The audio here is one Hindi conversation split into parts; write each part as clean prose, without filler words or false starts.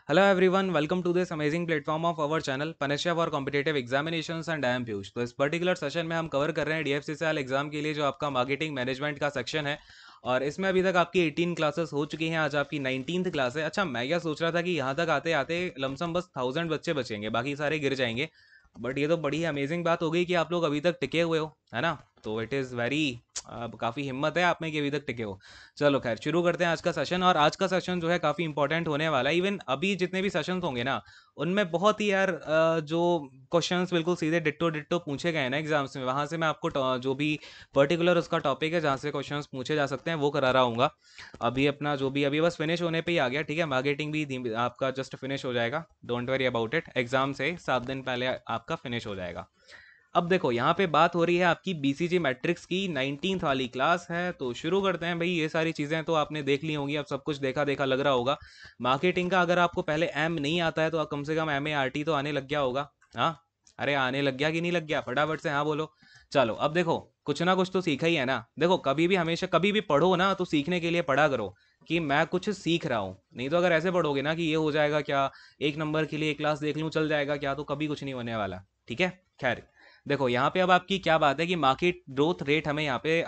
Hello everyone, welcome to this amazing platform of our channel Panacea for Competitive Examinations and I am Piyush. तो इस पर्टिकुलर सेशन में हम कवर कर रहे हैं DFCCL एग्जाम के लिए जो आपका मार्केटिंग मैनेजमेंट का सेक्शन है। और इसमें अभी तक आपकी 18 क्लासेस हो चुकी हैं। आज आपकी 19th क्लास है। अच्छा, मैं क्या सोच रहा था कि यहाँ तक आते आते लमसम बस 1000 बच्चे बचेंगे, बाकी सारे गिर जाएंगे। बट ये तो बड़ी अमेजिंग बात हो गई कि आप लोग अभी तक टिके हुए हो, है ना। तो इट इज़ वेरी काफ़ी हिम्मत है आप में कि अभी तक टिके हो। चलो खैर, शुरू करते हैं आज का सेशन। और आज का सेशन जो है काफ़ी इंपॉर्टेंट होने वाला है। इवन अभी जितने भी सेशंस होंगे ना, उनमें बहुत ही यार जो क्वेश्चंस बिल्कुल सीधे डिट्टो डिट्टो पूछे गए हैं ना एग्जाम्स में, वहाँ से मैं आपको जो भी पर्टिकुलर उसका टॉपिक है जहाँ से क्वेश्चंस पूछे जा सकते हैं वो करा रहा हूँ। अभी अपना जो भी अभी बस फिनिश होने पे ही आ गया, ठीक है। मार्केटिंग भी आपका जस्ट फिनिश हो जाएगा, don't worry about it. Exam से 7 दिन पहले आपका फिनिश हो जाएगा। अब देखो, यहाँ पे बात हो रही है आपकी बीसीजी मैट्रिक्स की 19th वाली क्लास है। तो शुरू करते हैं भाई। ये सारी चीज़ें तो आपने देख ली होंगी, अब सब कुछ देखा देखा लग रहा होगा। मार्केटिंग का अगर आपको पहले एम नहीं आता है तो कम से कम एम ए आर टी तो आने लग गया होगा। हाँ, अरे आने लग गया कि नहीं लग गया, फटाफट से हाँ बोलो। चलो अब देखो, कुछ ना कुछ तो सीखा ही है ना। देखो, कभी भी हमेशा कभी भी पढ़ो ना तो सीखने के लिए पढ़ा करो, कि मैं कुछ सीख रहा हूँ। नहीं तो अगर ऐसे पढ़ोगे ना कि ये हो जाएगा क्या, एक नंबर के लिए एक क्लास देख लूँ चल जाएगा क्या, तो कभी कुछ नहीं होने वाला। ठीक है, खैर। देखो यहाँ पे अब आपकी क्या बात है कि मार्केट ग्रोथ रेट हमें यहाँ पे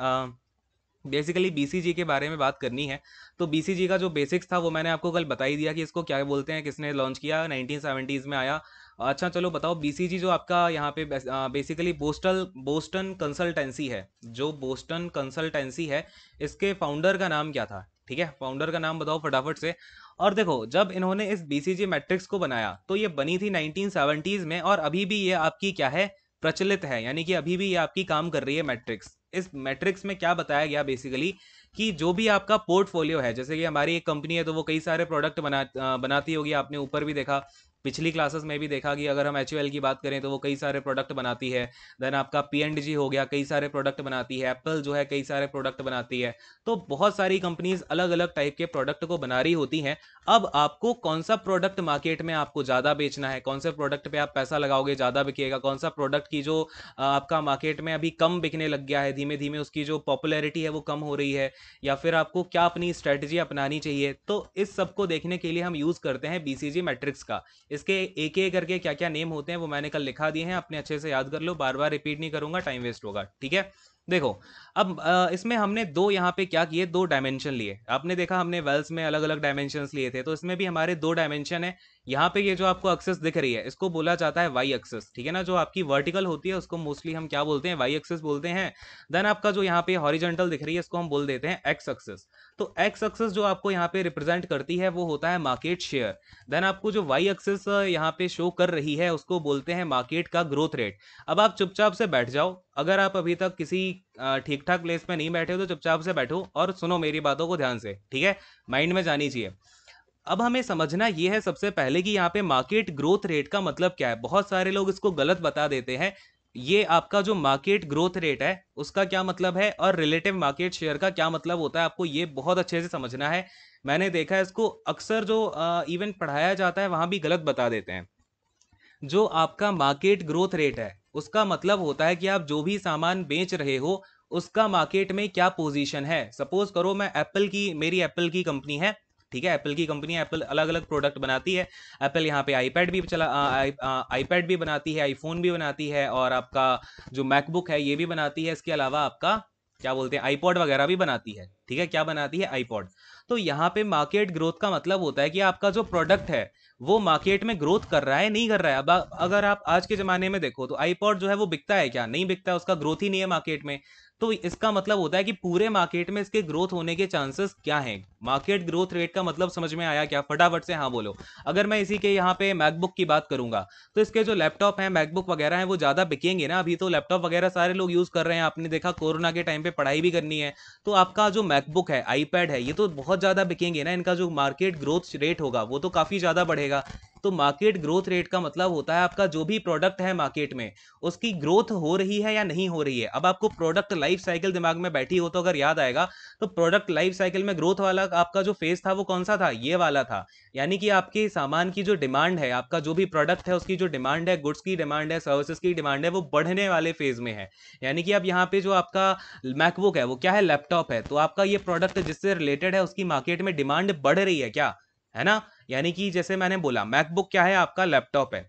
बेसिकली बीसीजी के बारे में बात करनी है। तो बीसीजी का जो बेसिक्स था वो मैंने आपको कल बता ही दिया कि इसको क्या बोलते हैं, किसने लॉन्च किया, 1970s में आया। अच्छा चलो बताओ, बीसीजी जो आपका यहाँ पे बेसिकली बोस्टन कंसल्टेंसी है। जो बोस्टन कंसल्टेंसी है, इसके फाउंडर का नाम क्या था? ठीक है, फाउंडर का नाम बताओ फटाफट से। और देखो, जब इन्होंने इस बीसीजी मैट्रिक्स को बनाया तो ये बनी थी 1970s में, और अभी भी ये आपकी क्या है, प्रचलित है। यानी कि अभी भी ये आपकी काम कर रही है मैट्रिक्स। इस मैट्रिक्स में क्या बताया गया बेसिकली, कि जो भी आपका पोर्टफोलियो है, जैसे कि हमारी एक कंपनी है तो वो कई सारे प्रोडक्ट बनाती होगी। आपने ऊपर भी देखा, पिछली क्लासेस में भी देखा कि अगर हम एच की बात करें तो वो कई सारे प्रोडक्ट बनाती है। देन आपका पी हो गया, कई सारे प्रोडक्ट बनाती है। एप्पल जो है कई सारे प्रोडक्ट बनाती है। तो बहुत सारी कंपनीज अलग अलग टाइप के प्रोडक्ट को बना रही होती हैं। अब आपको कौन सा प्रोडक्ट मार्केट में आपको ज़्यादा बेचना है, कौन से प्रोडक्ट पे आप पैसा लगाओगे ज़्यादा बिकेगा, कौन सा प्रोडक्ट की जो आपका मार्केट में अभी कम बिकने लग गया है, धीमे धीमे उसकी जो पॉपुलैरिटी है वो कम हो रही है, या फिर आपको क्या अपनी स्ट्रेटजी अपनानी चाहिए। तो इस सब को देखने के लिए हम यूज़ करते हैं बीसीजी मैट्रिक्स का। इसके एक एक करके क्या क्या नेम होते हैं वो मैंने कल लिखा दिए हैं, अपने अच्छे से याद कर लो, बार बार रिपीट नहीं करूंगा, टाइम वेस्ट होगा। ठीक है, देखो। अब इसमें हमने दो यहाँ पे क्या किए, दो डायमेंशन लिए। आपने देखा हमने वेल्स में अलग अलग डायमेंशंस लिए थे, तो इसमें भी हमारे दो डायमेंशन है। यहाँ पे ये जो आपको एक्सेस दिख रही है इसको बोला जाता है वाई एक्सेस, ठीक है ना। जो आपकी वर्टिकल होती है उसको मोस्टली हम क्या बोलते हैं, वाई एक्सेस बोलते हैं। देन आपका जो यहाँ पे हॉरिजॉन्टल दिख रही है इसको हम बोल देते हैं एक्स एक्सेस। तो एक्स एक्सेस जो आपको यहाँ पे रिप्रेजेंट करती है वो होता है मार्केट शेयर। देन आपको जो वाई एक्सेस यहाँ पे शो कर रही है उसको बोलते हैं मार्केट का ग्रोथ रेट। अब आप चुपचाप से बैठ जाओ, अगर आप अभी तक किसी ठीक ठाक प्लेस पे नहीं बैठे हो तो चुपचाप से बैठो और सुनो मेरी बातों को ध्यान से, ठीक है। माइंड में जानी चाहिए। अब हमें समझना ये है सबसे पहले कि यहाँ पे मार्केट ग्रोथ रेट का मतलब क्या है। बहुत सारे लोग इसको गलत बता देते हैं। ये आपका जो मार्केट ग्रोथ रेट है उसका क्या मतलब है, और रिलेटिव मार्केट शेयर का क्या मतलब होता है, आपको ये बहुत अच्छे से समझना है। मैंने देखा है इसको अक्सर जो इवेंट पढ़ाया जाता है वहां भी गलत बता देते हैं। जो आपका मार्केट ग्रोथ रेट है उसका मतलब होता है कि आप जो भी सामान बेच रहे हो उसका मार्केट में क्या पोजीशन है। सपोज करो मैं एप्पल की, मेरी एप्पल की कंपनी है, ठीक है। एप्पल की कंपनी है, एप्पल अलग अलग प्रोडक्ट बनाती है। एप्पल यहाँ पे आईपैड भी चला आईपैड भी बनाती है, आईफोन भी बनाती है, और आपका जो मैकबुक है ये भी बनाती है। इसके अलावा आपका क्या बोलते हैं, आईपॉड वगैरह भी बनाती है, ठीक है। क्या बनाती है, आईपॉड। तो यहाँ पे मार्केट ग्रोथ का मतलब होता है कि आपका जो प्रोडक्ट है वो मार्केट में ग्रोथ कर रहा है नहीं कर रहा है। अब अगर आप आज के ज़माने में देखो तो आईपॉड जो है वो बिकता है क्या, नहीं बिकता है, उसका ग्रोथ ही नहीं है मार्केट में। तो इसका मतलब होता है कि पूरे मार्केट में इसके ग्रोथ होने के चांसेस क्या हैं। मार्केट ग्रोथ रेट का मतलब समझ में आया क्या, फटाफट से हाँ बोलो। अगर मैं इसी के यहाँ पे मैकबुक की बात करूंगा तो इसके जो लैपटॉप हैं, मैकबुक वगैरह हैं, वो ज़्यादा बिकेंगे ना। अभी तो लैपटॉप वगैरह सारे लोग यूज़ कर रहे हैं, आपने देखा कोरोना के टाइम पे पढ़ाई भी करनी है। तो आपका जो मैकबुक है, आईपैड है, ये तो बहुत ज़्यादा बिकेंगे ना। इनका जो मार्केट ग्रोथ रेट होगा वो तो काफ़ी ज़्यादा बढ़ेगा। तो मार्केट ग्रोथ रेट का मतलब होता है आपका जो भी प्रोडक्ट है मार्केट में उसकी ग्रोथ हो रही है या नहीं हो रही है। अब आपको प्रोडक्ट लाइफ साइकिल दिमाग में बैठी हो तो अगर याद आएगा, तो प्रोडक्ट लाइफ साइकिल में ग्रोथ वाला आपका जो फेज था वो कौन सा था, ये वाला था। यानी कि आपके सामान की जो डिमांड है, आपका जो भी प्रोडक्ट है उसकी जो डिमांड है, गुड्स की डिमांड है, सर्विसेज की डिमांड है, वो बढ़ने वाले फेज में है। यानी कि अब यहाँ पे जो आपका मैकबुक है वो क्या है, लैपटॉप है। तो आपका ये प्रोडक्ट जिससे रिलेटेड है उसकी मार्केट में डिमांड बढ़ रही है क्या, है ना। यानी कि जैसे मैंने बोला मैकबुक क्या है, आपका लैपटॉप है,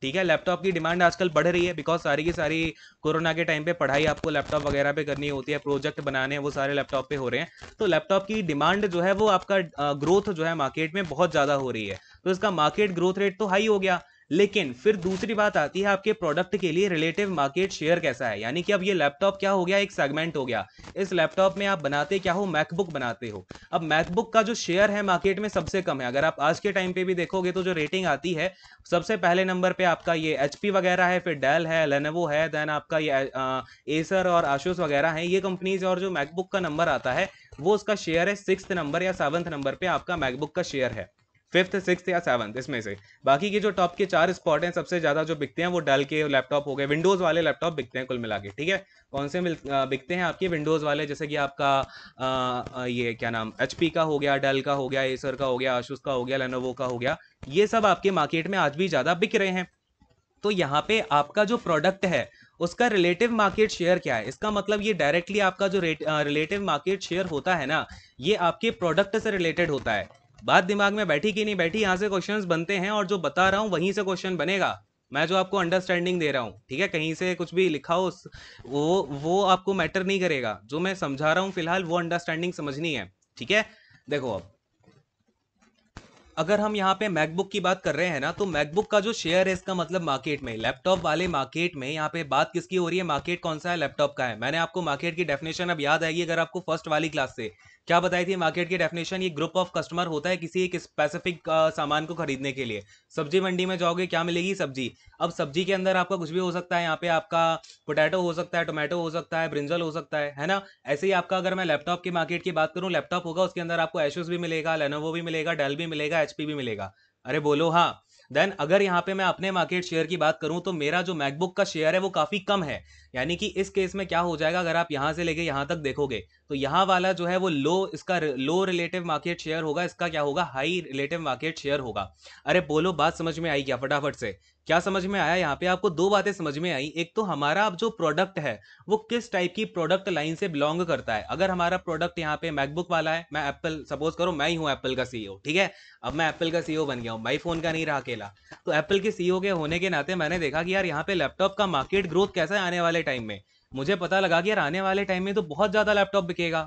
ठीक है। लैपटॉप की डिमांड आजकल बढ़ रही है बिकॉज सारी की सारी कोरोना के टाइम पे पढ़ाई आपको लैपटॉप वगैरह पे करनी होती है, प्रोजेक्ट बनाने हैं वो सारे लैपटॉप पे हो रहे हैं। तो लैपटॉप की डिमांड जो है वो आपका ग्रोथ जो है मार्केट में बहुत ज़्यादा हो रही है, तो इसका मार्केट ग्रोथ रेट तो हाई हो गया। लेकिन फिर दूसरी बात आती है आपके प्रोडक्ट के लिए रिलेटिव मार्केट शेयर कैसा है। यानी कि अब ये लैपटॉप क्या हो गया, एक सेगमेंट हो गया। इस लैपटॉप में आप बनाते क्या हो, मैकबुक बनाते हो। अब मैकबुक का जो शेयर है मार्केट में सबसे कम है। अगर आप आज के टाइम पे भी देखोगे तो जो रेटिंग आती है, सबसे पहले नंबर पे आपका ये एचपी वगैरह है, फिर डेल है, लेनोवो है, देन आपका ये एसर और आसूस वगैरह हैं, ये कंपनीज। और जो मैकबुक का नंबर आता है वो उसका शेयर है 6th नंबर या 7th नंबर पे आपका मैकबुक का शेयर है, 5th 6th या 7th इसमें से। बाकी के जो टॉप के 4 स्पॉट हैं सबसे ज्यादा जो बिकते हैं वो डेल के लैपटॉप हो गए, विंडोज वाले लैपटॉप बिकते हैं कुल मिला के, ठीक है। कौन से बिकते हैं आपके विंडोज वाले, जैसे कि आपका ये क्या नाम, एचपी का हो गया, डेल का हो गया, एसर का हो गया, आसूस का हो गया, लेनोवो का हो गया, ये सब आपके मार्केट में आज भी ज्यादा बिक रहे हैं। तो यहाँ पे आपका जो प्रोडक्ट है उसका रिलेटिव मार्केट शेयर क्या है, इसका मतलब ये डायरेक्टली आपका जो रिलेटिव मार्केट शेयर होता है ना, ये आपके प्रोडक्ट से रिलेटेड होता है। बात दिमाग में बैठी कि नहीं बैठी, यहाँ से क्वेश्चंस बनते हैं और जो बता रहा हूँ वहीं से क्वेश्चन बनेगा। मैं जो आपको अंडरस्टैंडिंग दे रहा हूँ, ठीक है, कहीं से कुछ भी लिखा हो वो आपको मैटर नहीं करेगा। जो मैं समझा रहा हूँ फिलहाल वो अंडरस्टैंडिंग समझनी है, ठीक है। देखो अब अगर हम यहाँ पे मैकबुक की बात कर रहे हैं ना, तो मैकबुक का जो शेयर है इसका मतलब मार्केट में, लैपटॉप वाले मार्केट में, यहाँ पे बात किसकी हो रही है, मार्केट कौन सा है, लैपटॉप का है। मैंने आपको मार्केट की डेफिनेशन अब याद आएगी अगर आपको फर्स्ट वाली क्लास से। क्या बताई थी मार्केट की डेफिनेशन, ये ग्रुप ऑफ कस्टमर होता है किसी एक स्पेसिफिक सामान को खरीदने के लिए। सब्जी मंडी में जाओगे क्या मिलेगी, सब्जी। अब सब्जी के अंदर आपका कुछ भी हो सकता है, यहाँ पे आपका पोटैटो हो सकता है, टोमेटो हो सकता है, ब्रिंजल हो सकता है ना। ऐसे ही आपका अगर मैं लैपटॉप की मार्केट की बात करूं, लैपटॉप होगा उसके अंदर आपको एसूस भी मिलेगा, लेनोवो भी मिलेगा, डेल भी मिलेगा, एचपी भी मिलेगा। अरे बोलो हाँ। देन अगर यहाँ पे मैं अपने मार्केट शेयर की बात करूं तो मेरा जो मैकबुक का शेयर है वो काफी कम है। यानी कि इस केस में क्या हो जाएगा, अगर आप यहां से लेके यहां तक देखोगे तो यहाँ वाला जो है वो लो, इसका लो रिलेटिव मार्केट शेयर होगा, इसका क्या होगा, हाई रिलेटिव मार्केट शेयर होगा। अरे बोलो बात समझ में आई क्या, फटाफट से क्या समझ में आया। यहाँ पे आपको दो बातें समझ में आई। एक तो हमारा अब जो प्रोडक्ट है वो किस टाइप की प्रोडक्ट लाइन से बिलोंग करता है। अगर हमारा प्रोडक्ट यहाँ पे मैकबुक वाला है, मैं एप्पल, सपोज करो मैं ही हूँ एप्पल का सीईओ, ठीक है। अब मैं एप्पल का सीईओ बन गया हूँ, मैं फोन का नहीं रहा अकेला। तो एप्पल के सीईओ के होने के नाते मैंने देखा कि यार यहाँ पे लैपटॉप का मार्केट ग्रोथ कैसा है आने वाले टाइम में। मुझे पता लगा कि यार आने वाले टाइम में तो बहुत ज्यादा लैपटॉप बिकेगा,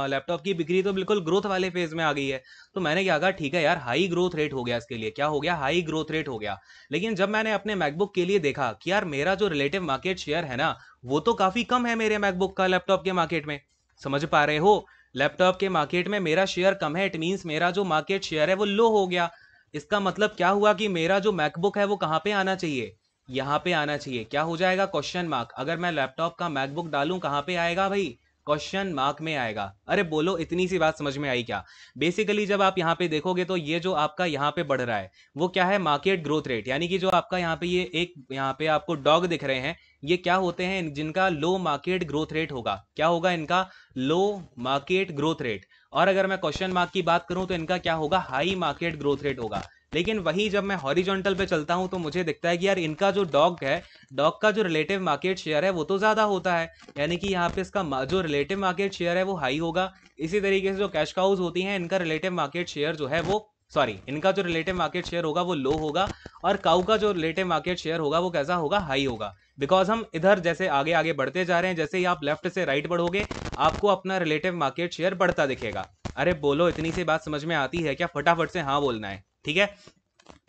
लैपटॉप की बिक्री तो बिल्कुल ग्रोथ वाले फेज में आ गई है। तो मैंने क्या कहा, ठीक है यार, हाई ग्रोथ रेट हो गया इसके लिए, क्या हो गया, हाई ग्रोथ रेट हो गया। लेकिन जब मैंने अपने मैकबुक के लिए देखा कि यार मेरा जो रिलेटिव मार्केट शेयर है ना वो तो काफी कम है मेरे मैकबुक का लैपटॉप के मार्केट में। समझ पा रहे हो, लैपटॉप के मार्केट में मेरा शेयर कम है, इट मींस मेरा जो मार्केट शेयर है वो लो हो गया। इसका मतलब क्या हुआ कि मेरा जो मैकबुक है वो कहाँ पे आना चाहिए, यहाँ पे आना चाहिए। क्या हो जाएगा, क्वेश्चन मार्क। अगर मैं लैपटॉप का मैकबुक डालूं कहाँ पे आएगा भाई, क्वेश्चन मार्क में आएगा। अरे बोलो इतनी सी बात समझ में आई क्या। बेसिकली जब आप यहाँ पे देखोगे तो ये जो आपका यहाँ पे बढ़ रहा है वो क्या है, मार्केट ग्रोथ रेट। यानी कि जो आपका यहाँ पे ये एक यहाँ पे आपको डॉग दिख रहे हैं, ये क्या होते हैं, जिनका लो मार्केट ग्रोथ रेट होगा। क्या होगा इनका, लो मार्केट ग्रोथ रेट। और अगर मैं क्वेश्चन मार्क की बात करूं तो इनका क्या होगा, हाई मार्केट ग्रोथ रेट होगा। लेकिन वही जब मैं हॉरिजॉन्टल पे चलता हूं तो मुझे दिखता है कि यार इनका जो डॉग है, डॉग का जो रिलेटिव मार्केट शेयर है वो तो ज्यादा होता है। यानी कि यहाँ पे इसका जो रिलेटिव मार्केट शेयर है वो हाई होगा। इसी तरीके से जो कैश काउज होती हैं इनका रिलेटिव मार्केट शेयर जो है वो, सॉरी, इनका जो रिलेटिव मार्केट शेयर होगा वो लो होगा। और काउ का जो रिलेटिव मार्केट शेयर होगा वो कैसा होगा, हाई होगा। बिकॉज हम इधर जैसे आगे आगे बढ़ते जा रहे हैं, जैसे ही आप लेफ्ट से राइट बढ़ोगे आपको अपना रिलेटिव मार्केट शेयर बढ़ता दिखेगा। अरे बोलो इतनी सी बात समझ में आती है क्या, फटाफट से हाँ बोलना है, ठीक है।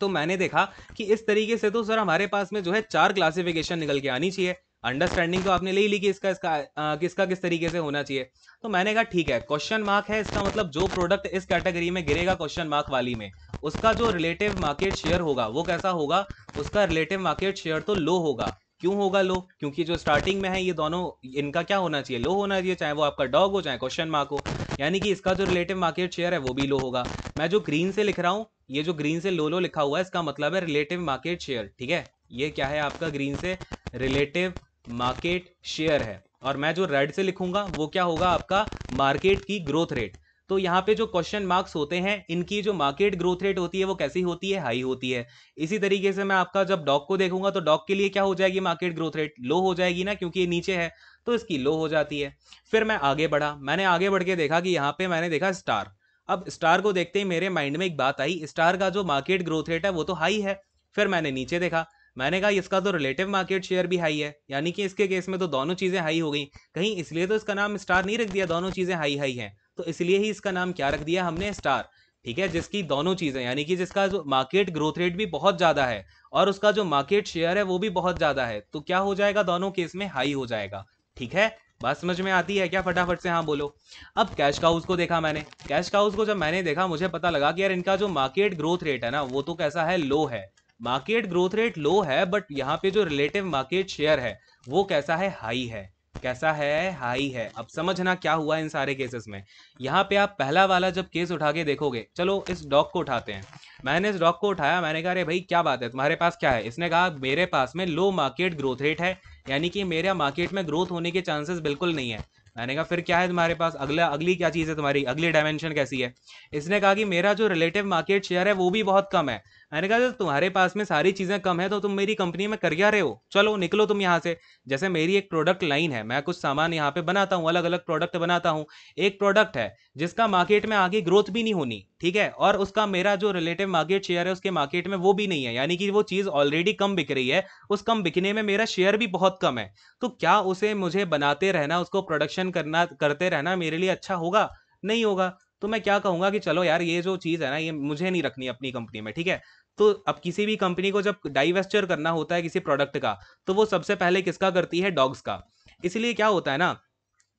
तो मैंने देखा कि इस तरीके से तो सर हमारे पास में जो है 4 क्लासिफिकेशन निकल के आनी चाहिए। अंडरस्टैंडिंग तो आपने ले ली कि किसका किस तरीके से होना चाहिए। तो मैंने कहा ठीक है, क्वेश्चन मार्क है, इसका मतलब जो प्रोडक्ट इस कैटेगरी में गिरेगा क्वेश्चन मार्क वाली में, उसका जो रिलेटिव मार्केट शेयर होगा वो कैसा होगा, उसका रिलेटिव मार्केट शेयर तो लो होगा। क्यों होगा लो, क्योंकि जो स्टार्टिंग में है ये दोनों, इनका क्या होना चाहिए, लो होना चाहिए, चाहे वो आपका डॉग हो चाहे क्वेश्चन मार्क हो। यानी कि इसका जो रिलेटिव मार्केट शेयर है वो भी लो होगा। मैं जो ग्रीन से लिख रहा हूं, ये जो ग्रीन से लो लो लिखा हुआ है इसका मतलब है रिलेटिव मार्केट शेयर, ठीक है। ये क्या है आपका ग्रीन से रिलेटिव मार्केट शेयर है। और मैं जो रेड से लिखूंगा वो क्या होगा, आपका मार्केट की ग्रोथ रेट। तो यहाँ पे जो क्वेश्चन मार्क्स होते हैं इनकी जो मार्केट ग्रोथ रेट होती है वो कैसी होती है, हाई होती है। इसी तरीके से मैं आपका जब डॉग को देखूंगा तो डॉग के लिए क्या हो जाएगी, मार्केट ग्रोथ रेट लो हो जाएगी ना, क्योंकि ये नीचे है तो इसकी लो हो जाती है। फिर मैं आगे बढ़ा, मैंने आगे बढ़ के देखा कि यहाँ पे मैंने देखा स्टार। अब स्टार को देखते ही मेरे माइंड में एक बात आई, स्टार का जो मार्केट ग्रोथ रेट है वो तो हाई है। फिर मैंने नीचे देखा, मैंने कहा इसका तो रिलेटिव मार्केट शेयर भी हाई है, यानी कि इसके केस में तो दोनों चीज़ें हाई हो गई। कहीं इसलिए तो इसका नाम स्टार नहीं रख दिया, दोनों चीज़ें हाई हाई हैं, तो इसलिए ही इसका नाम क्या रख दिया हमने, स्टार। ठीक है, जिसकी दोनों चीज़ें, यानी कि जिसका जो मार्केट ग्रोथ रेट भी बहुत ज़्यादा है और उसका जो मार्केट शेयर है वो भी बहुत ज़्यादा है, तो क्या हो जाएगा, दोनों केस में हाई हो जाएगा। ठीक है, बात समझ में आती है क्या? फटाफट से हाँ बोलो। अब कैश काउज को देखा मैंने, कैश काउज को जब मैंने देखा मुझे पता लगा कि यार इनका जो मार्केट ग्रोथ रेट है ना वो तो कैसा है, लो है। मार्केट ग्रोथ रेट लो है, बट यहाँ पे जो रिलेटिव मार्केट शेयर है वो कैसा है, हाई है। कैसा है, हाई है। अब समझना क्या हुआ इन सारे केसेस में। यहाँ पे आप पहला वाला जब केस उठा के देखोगे, चलो इस डॉग को उठाते हैं। मैंने इस डॉग को उठाया, मैंने कहा अरे भाई क्या बात है, तुम्हारे पास क्या है? इसने कहा मेरे पास में लो मार्केट ग्रोथ रेट है, यानी कि मेरा मार्केट में ग्रोथ होने के चांसेस बिल्कुल नहीं है। मैंने कहा फिर क्या है तुम्हारे पास, अगली क्या चीज़ है तुम्हारी, अगली डायमेंशन कैसी है? इसने कहा कि मेरा जो रिलेटिव मार्केट शेयर है वो भी बहुत कम है। मैंने कहा जब तुम्हारे पास में सारी चीज़ें कम है तो तुम मेरी कंपनी में कर क्या रहे हो, चलो निकलो तुम यहाँ से। जैसे मेरी एक प्रोडक्ट लाइन है, मैं कुछ सामान यहाँ पे बनाता हूँ, अलग अलग प्रोडक्ट बनाता हूँ। एक प्रोडक्ट है जिसका मार्केट में आगे ग्रोथ भी नहीं होनी, ठीक है, और उसका मेरा जो रिलेटिव मार्केट शेयर है उसके मार्केट में वो भी नहीं है, यानी कि वो चीज़ ऑलरेडी कम बिक रही है, उस कम बिकने में मेरा शेयर भी बहुत कम है। तो क्या उसे मुझे बनाते रहना, उसको प्रोडक्शन करना, करते रहना मेरे लिए अच्छा होगा? नहीं होगा। तो मैं क्या कहूँगा कि चलो यार ये जो चीज़ है ना ये मुझे नहीं रखनी अपनी कंपनी में, ठीक है। तो अब किसी भी कंपनी को जब डाइवेस्चर करना होता है किसी प्रोडक्ट का, तो वो सबसे पहले किसका करती है, डॉग्स का। इसलिए क्या होता है ना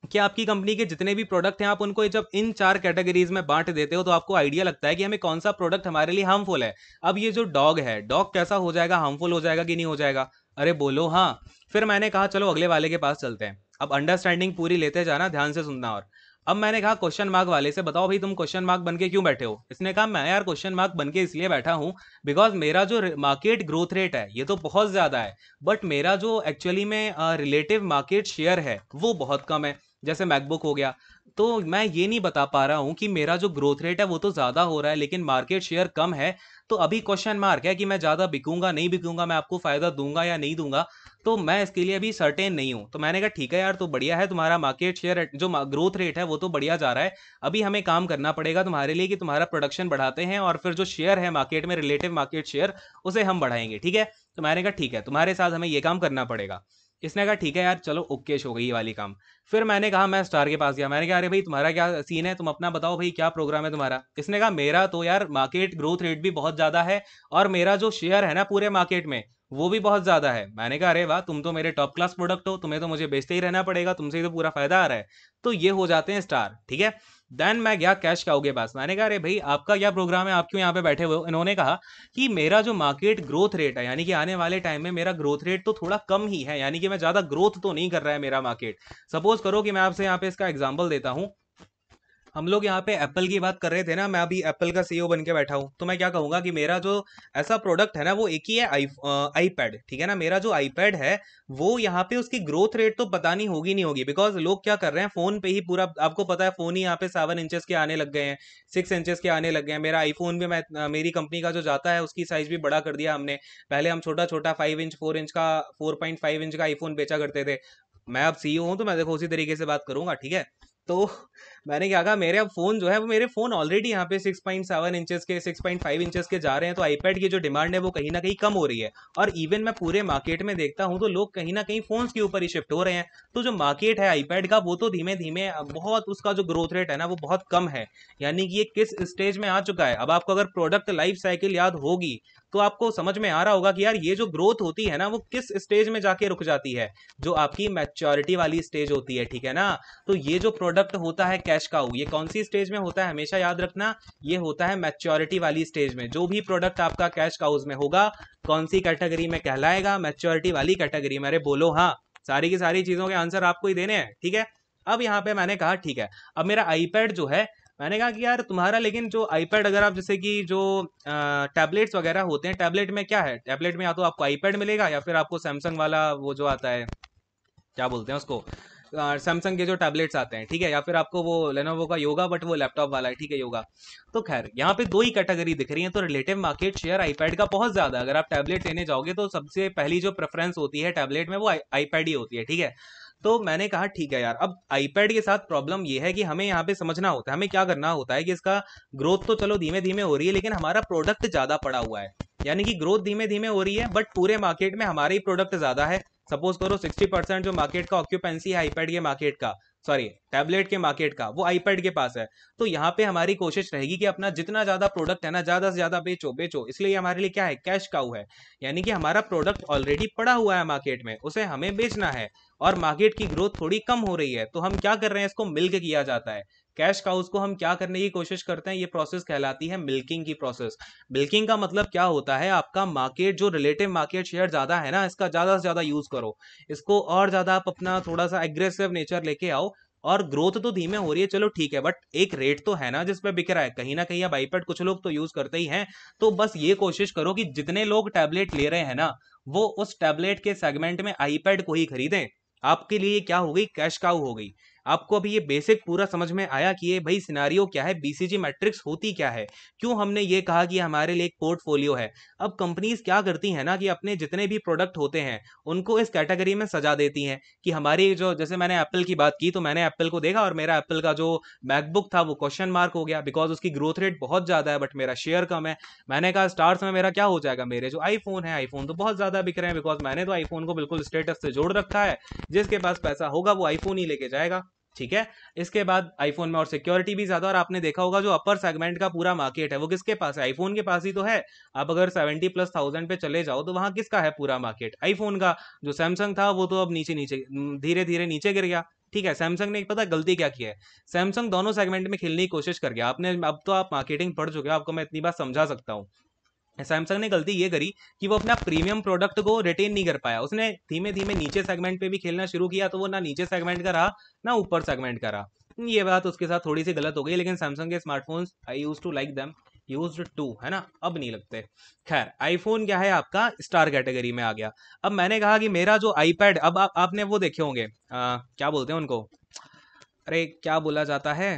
कि आपकी कंपनी के जितने भी प्रोडक्ट हैं आप उनको जब इन 4 कैटेगरीज में बांट देते हो तो आपको आइडिया लगता है कि हमें कौन सा प्रोडक्ट हमारे लिए हार्मफुल है। अब ये जो डॉग है, डॉग कैसा हो जाएगा, हार्मफुल हो जाएगा कि नहीं हो जाएगा? अरे बोलो हाँ। फिर मैंने कहा चलो अगले वाले के पास चलते हैं। अब अंडरस्टैंडिंग पूरी लेते जाना, ध्यान से सुनना। और अब मैंने कहा क्वेश्चन मार्क वाले से, बताओ भाई तुम क्वेश्चन मार्क बन के क्यों बैठे हो? इसने कहा मैं यार क्वेश्चन मार्क बन के इसलिए बैठा हूँ बिकॉज मेरा जो मार्केट ग्रोथ रेट है ये तो बहुत ज्यादा है, बट मेरा जो एक्चुअली में रिलेटिव मार्केट शेयर है वो बहुत कम है। जैसे मैकबुक हो गया, तो मैं ये नहीं बता पा रहा हूँ कि मेरा जो ग्रोथ रेट है वो तो ज़्यादा हो रहा है लेकिन मार्केट शेयर कम है। तो अभी क्वेश्चन मार्क है कि मैं ज़्यादा बिकूंगा नहीं बिकूंगा, मैं आपको फ़ायदा दूंगा या नहीं दूंगा, तो मैं इसके लिए अभी सर्टेन नहीं हूँ। तो मैंने कहा ठीक है यार, तो बढ़िया है, तुम्हारा मार्केट शेयर जो ग्रोथ रेट है वो तो बढ़िया जा रहा है। अभी हमें काम करना पड़ेगा तुम्हारे लिए कि तुम्हारा प्रोडक्शन बढ़ाते हैं और फिर जो शेयर है मार्केट में, रिलेटिव मार्केट शेयर, उसे हम बढ़ाएंगे, ठीक है। तो मैंने कहा ठीक है, तुम्हारे साथ हमें ये काम करना पड़ेगा। इसने कहा ठीक है यार चलो ओके हो गई ये वाली काम। फिर मैंने कहा, मैं स्टार के पास गया, मैंने कहा अरे भाई तुम्हारा क्या सीन है, तुम अपना बताओ भाई, क्या प्रोग्राम है तुम्हारा? इसने कहा मेरा तो यार मार्केट ग्रोथ रेट भी बहुत ज्यादा है और मेरा जो शेयर है ना पूरे मार्केट में वो भी बहुत ज्यादा है। मैंने कहा अरे वाह, तुम तो मेरे टॉप क्लास प्रोडक्ट हो, तुम्हें तो मुझे बेचते ही रहना पड़ेगा, तुमसे ही तो पूरा फायदा आ रहा है। तो ये हो जाते हैं स्टार, ठीक है। देन मैं गया कैश काऊ के पास, मैंने कहा अरे भाई आपका क्या प्रोग्राम है, आप क्यों यहाँ पे बैठे हुए हो? इन्होंने कहा कि मेरा जो मार्केट ग्रोथ रेट है, यानी कि आने वाले टाइम में मेरा ग्रोथ रेट तो थोड़ा कम ही है, यानी कि मैं ज्यादा ग्रोथ तो नहीं कर रहा है मेरा मार्केट। सपोज करो कि मैं आपसे यहाँ पे इसका एग्जांपल देता हूँ। हम लोग यहाँ पे एप्पल की बात कर रहे थे ना, मैं अभी एप्पल का सीईओ बन के बैठा हूँ, तो मैं क्या कहूंगा कि मेरा जो ऐसा प्रोडक्ट है ना वो एक ही है, आईपैड, ठीक है ना। मेरा जो आईपैड है वो यहाँ पे उसकी ग्रोथ रेट तो पता नहीं होगी नहीं होगी, बिकॉज लोग क्या कर रहे हैं फोन पे ही पूरा, आपको पता है फोन ही यहाँ पे 7 इंचेस के आने लग गए हैं, 6 इंचेस के आने लग गए हैं। मेरा आईफोन भी, मैं मेरी कंपनी का जो जाता है उसकी साइज भी बड़ा कर दिया हमने। पहले हम छोटा छोटा 5 इंच 4 इंच का 4.5 इंच का आईफोन बेचा करते थे। मैं अब सीईओ हूँ तो मैं देखो उसी तरीके से बात करूंगा, ठीक है। तो मैंने क्या कहा, मेरे अब फोन जो है वो, मेरे फोन ऑलरेडी यहाँ पे 6.7 इंचेस के 6.5 इंचेस के जा रहे हैं, तो आईपैड की जो डिमांड है वो कहीं ना कहीं कम हो रही है। और इवन मैं पूरे मार्केट में देखता हूँ तो लोग कहीं ना कहीं फोन्स के ऊपर ही शिफ्ट हो रहे हैं। तो जो मार्केट है आईपैड का वो तो धीमे धीमे बहुत, उसका जो ग्रोथ रेट है ना वो बहुत कम है। यानी कि ये किस स्टेज में आ चुका है। अब आपको अगर प्रोडक्ट लाइफ साइकिल याद होगी तो आपको समझ में आ रहा होगा कि यार ये जो ग्रोथ होती है ना वो किस स्टेज में जाके रुक जाती है, जो आपकी मैच्योरिटी वाली स्टेज होती है, ठीक है ना। तो ये जो प्रोडक्ट होता है कैश काऊ, ये कौन सी स्टेज में होता है, हमेशा याद रखना, ये होता है मैच्योरिटी वाली स्टेज में। जो भी प्रोडक्ट आपका कैश काउज में होगा, कौन सी कैटेगरी में कहलाएगा, मैच्योरिटी वाली कैटेगरी में। अरे बोलो हाँ, सारी की सारी चीजों के आंसर आपको ही देने हैं, ठीक है। अब यहाँ पे मैंने कहा ठीक है, अब मेरा आईपैड जो है, मैंने कहा कि यार तुम्हारा, लेकिन जो आईपैड, अगर आप जैसे कि जो टैबलेट्स वगैरह होते हैं, टैबलेट में क्या है, टैबलेट में या तो आपको आईपैड मिलेगा या फिर आपको सैमसंग वाला वो जो आता है, क्या बोलते हैं उसको, सैमसंग के जो टैबलेट्स आते हैं, ठीक है, या फिर आपको वो लेनोवो का योगा, बट वो लैपटॉप वाला है, ठीक है, योगा। तो खैर यहाँ पे दो ही कैटेगरी दिख रही है, तो रिलेटिव मार्केट शेयर आईपैड का बहुत ज्यादा है। अगर आप टैबलेट लेने जाओगे तो सबसे पहली जो प्रेफरेंस होती है टैबलेट में वो आईपैड ही होती है, ठीक है। तो मैंने कहा ठीक है यार, अब आईपैड के साथ प्रॉब्लम ये है कि हमें यहाँ पे समझना होता है, हमें क्या करना होता है कि इसका ग्रोथ तो चलो धीमे धीमे हो रही है, लेकिन हमारा प्रोडक्ट ज्यादा पड़ा हुआ है। यानी कि ग्रोथ धीमे धीमे हो रही है बट पूरे मार्केट में हमारा ही प्रोडक्ट ज्यादा है। सपोज करो 60% जो मार्केट का ऑक्यूपेंसी है आईपैड के मार्केट का, सॉरी टैबलेट के मार्केट का, वो आईपैड के पास है। तो यहाँ पे हमारी कोशिश रहेगी कि अपना जितना ज्यादा प्रोडक्ट है ना, ज्यादा से ज्यादा बेचो बेचो। इसलिए हमारे लिए क्या है, कैश काउ है। यानी कि हमारा प्रोडक्ट ऑलरेडी पड़ा हुआ है मार्केट में, उसे हमें बेचना है और मार्केट की ग्रोथ थोड़ी कम हो रही है, तो हम क्या कर रहे हैं, इसको मिल्क किया जाता है। कैश काउस को हम क्या करने की कोशिश करते हैं, ये प्रोसेस कहलाती है मिल्किंग की प्रोसेस। मिल्किंग का मतलब क्या होता है, आपका मार्केट जो रिलेटिव मार्केट शेयर ज्यादा है ना, इसका ज्यादा से ज्यादा यूज करो, इसको और ज्यादा आप अपना थोड़ा सा एग्रेसिव नेचर लेके आओ। और ग्रोथ तो धीमे हो रही है चलो ठीक है, बट एक रेट तो है ना जिसपे बिक रहा है, कहीं ना कहीं अब आईपैड कुछ लोग तो यूज करते ही हैं। तो बस ये कोशिश करो कि जितने लोग टैबलेट ले रहे हैं ना, वो उस टैबलेट के सेगमेंट में आईपैड को ही खरीदें। आपके लिए क्या हो गई, कैश काउ हो गई। आपको अभी ये बेसिक पूरा समझ में आया कि ये भाई सिनारियो क्या है, बीसीजी मैट्रिक्स होती क्या है, क्यों हमने ये कहा कि हमारे लिए एक पोर्टफोलियो है। अब कंपनीज क्या करती हैं ना कि अपने जितने भी प्रोडक्ट होते हैं उनको इस कैटेगरी में सजा देती हैं कि हमारी जो, जैसे मैंने एप्पल की बात की तो मैंने एप्पल को देखा और मेरा एप्पल का जो मैकबुक था वो क्वेश्चन मार्क हो गया, बिकॉज उसकी ग्रोथ रेट बहुत ज्यादा है बट मेरा शेयर कम है। मैंने कहा स्टार्स में मेरा क्या हो जाएगा, मेरे जो आईफोन है, आईफोन तो बहुत ज्यादा बिक रहे हैं, बिकॉज मैंने तो आईफोन को बिल्कुल स्टेटस से जोड़ रखा है, जिसके पास पैसा होगा वो आईफोन ही लेके जाएगा। ठीक है। इसके बाद आईफोन में और सिक्योरिटी भी ज्यादा, और आपने देखा होगा जो अपर सेगमेंट का पूरा मार्केट है वो किसके पास है, आईफोन के पास ही तो है। आप अगर 70+ थाउजेंड पे चले जाओ तो वहां किसका है पूरा मार्केट, आईफोन का। जो सैमसंग था वो तो अब नीचे नीचे धीरे धीरे नीचे गिर गया। ठीक है, सैमसंग ने पता गलती क्या किया है, सैमसंग दोनों सेगमेंट में खेलने की कोशिश कर गया। आपने, अब तो आप मार्केटिंग पढ़ चुके हो, आपको मैं इतनी बात समझा सकता हूँ। सैमसंग ने गलती ये करी कि वो अपना प्रीमियम प्रोडक्ट को रिटेन नहीं कर पाया, उसने धीमे धीमे नीचे सेगमेंट पे भी खेलना शुरू किया, तो वो ना नीचे सेगमेंट का रहा ना ऊपर सेगमेंट का रहा। ये बात उसके साथ थोड़ी सी गलत हो गई, लेकिन सैमसंग के smartphones I use to like them, used to, है ना, अब नहीं लगते। खैर, आईफोन क्या है आपका स्टार कैटेगरी में आ गया। अब मैंने कहा कि मेरा जो आईपैड, अब आपने वो देखे होंगे, क्या बोलते हैं उनको, अरे क्या बोला जाता है,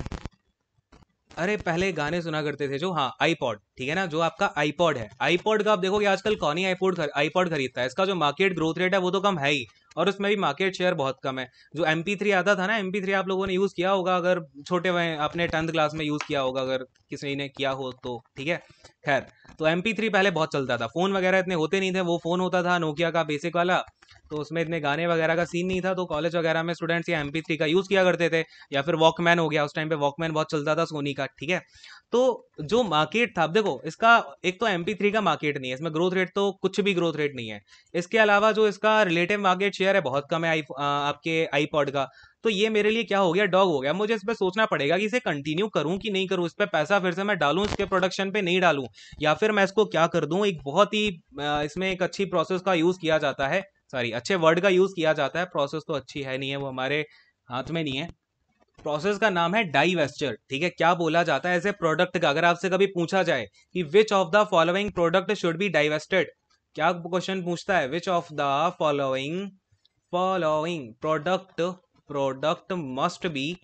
अरे पहले गाने सुना करते थे जो, हाँ आईपॉड, ठीक है ना, जो आपका आईपॉड है, आईपॉड का आप देखोगे आजकल कौन ही आईपॉड खरीदता है, इसका जो मार्केट ग्रोथ रेट है वो तो कम है ही, और उसमें भी मार्केट शेयर बहुत कम है। जो MP3 आता था ना, MP3 आप लोगों ने यूज किया होगा, अगर छोटे हुए आपने 10th क्लास में यूज किया होगा, अगर किसी ने किया हो तो ठीक है। खैर, तो MP3 पहले बहुत चलता था, फोन वगैरह इतने होते नहीं थे, वो फोन होता था नोकिया का बेसिक वाला, तो उसमें इतने गाने वगैरह का सीन नहीं था, तो कॉलेज वगैरह में स्टूडेंट्स या MP3 का यूज किया करते थे। या फिर वॉकमैन हो गया, उस टाइम पे वॉकमैन बहुत चलता था सोनी का, ठीक है। तो जो मार्केट था, अब देखो इसका, एक तो MP3 का मार्केट नहीं है, इसमें ग्रोथ रेट तो कुछ भी ग्रोथ रेट नहीं है। इसके अलावा जो इसका रिलेटिव मार्केट शेयर है बहुत कम है आपके आईपॉड का। तो ये मेरे लिए क्या हो गया, डॉग हो गया। मुझे इस पर सोचना पड़ेगा कि इसे कंटिन्यू करूं कि नहीं करूं, इस पर पैसा फिर से मैं डालूं इसके प्रोडक्शन पे, नहीं डालूं, या फिर मैं इसको क्या कर दूं। एक बहुत ही इसमें एक अच्छी प्रोसेस का यूज किया जाता है, सॉरी अच्छे वर्ड का यूज किया जाता है, प्रोसेस तो अच्छी है नहीं है, वो हमारे हाथ में नहीं है। प्रोसेस का नाम है डाइवेस्चर, ठीक है। क्या बोला जाता है ऐसे प्रोडक्ट का, अगर आपसे कभी पूछा जाए कि which of the following product should be divested, क्या क्वेश्चन पूछता है, which of the following following product product must be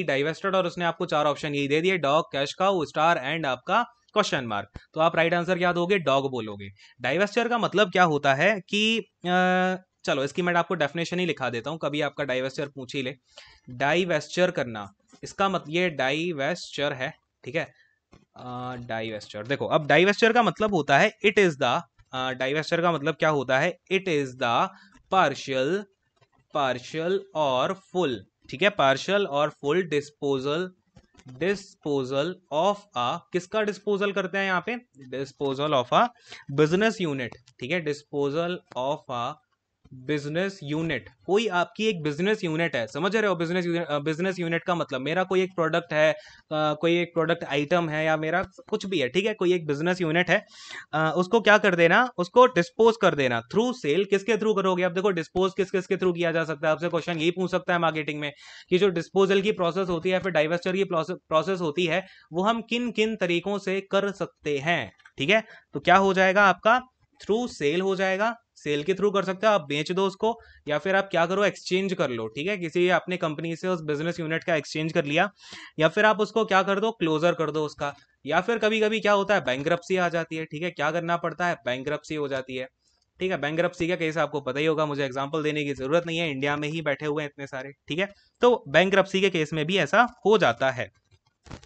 divested, और उसने आपको चार ऑप्शन यही दे दिए, dog, cash cow, star and आपका क्वेश्चन मार्क। तो आप राइट आंसर क्या दोगे, डॉग बोलोगे। डाइवेस्चर का मतलब क्या होता है कि चलो इसकी मैं आपको डेफिनेशन ही लिखा देता हूं, कभी आपका डाइवेस्चर पूछ ही ले। डाइवेस्चर करना, इसका मतलब ये डाइवेस्चर है, ठीक है। डाइवेस्चर देखो, अब डाइवेस्चर का मतलब होता है इट इज द, डाइवेस्चर का मतलब क्या होता है, it is the partial partial और फुल, ठीक है, पार्शियल और full disposal disposal of a, किसका डिस्पोजल करते हैं यहाँ पे, disposal of a business unit, ठीक है, disposal of a business unit. कोई आपकी एक बिजनेस यूनिट है, समझ रहे हो, बिजनेस यूनिट का मतलब मेरा कोई एक प्रोडक्ट है, कोई एक प्रोडक्ट आइटम है, या मेरा कुछ भी है, ठीक है, कोई एक बिजनेस यूनिट है, उसको क्या कर देना, उसको डिस्पोज कर देना थ्रू सेल। किसके थ्रू करोगे, अब देखो डिस्पोज किस किस के थ्रू किया जा सकता है, आपसे क्वेश्चन यही पूछ सकता है मार्केटिंग में कि जो डिस्पोजल की प्रोसेस होती है, फिर डाइवेस्चर की प्रोसेस होती है, वो हम किन किन तरीकों से कर सकते हैं, ठीक है। तो क्या हो जाएगा आपका, थ्रू सेल हो जाएगा, सेल के थ्रू कर सकते हो, आप बेच दो उसको, या फिर आप क्या करो, एक्सचेंज कर लो, ठीक है, किसी अपने कंपनी से उस बिजनेस यूनिट का एक्सचेंज कर लिया, या फिर आप उसको क्या कर दो, क्लोजर कर दो उसका, या फिर कभी कभी क्या होता है बैंकरप्सी आ जाती है, ठीक है, क्या करना पड़ता है, बैंकरप्सी हो जाती है। ठीक है। बैंकरप्सी का केस आपको पता ही होगा, मुझे एग्जांपल देने की जरूरत नहीं है, इंडिया में ही बैठे हुए हैं इतने सारे, ठीक है। तो बैंकरप्सी के केस में भी ऐसा हो जाता है।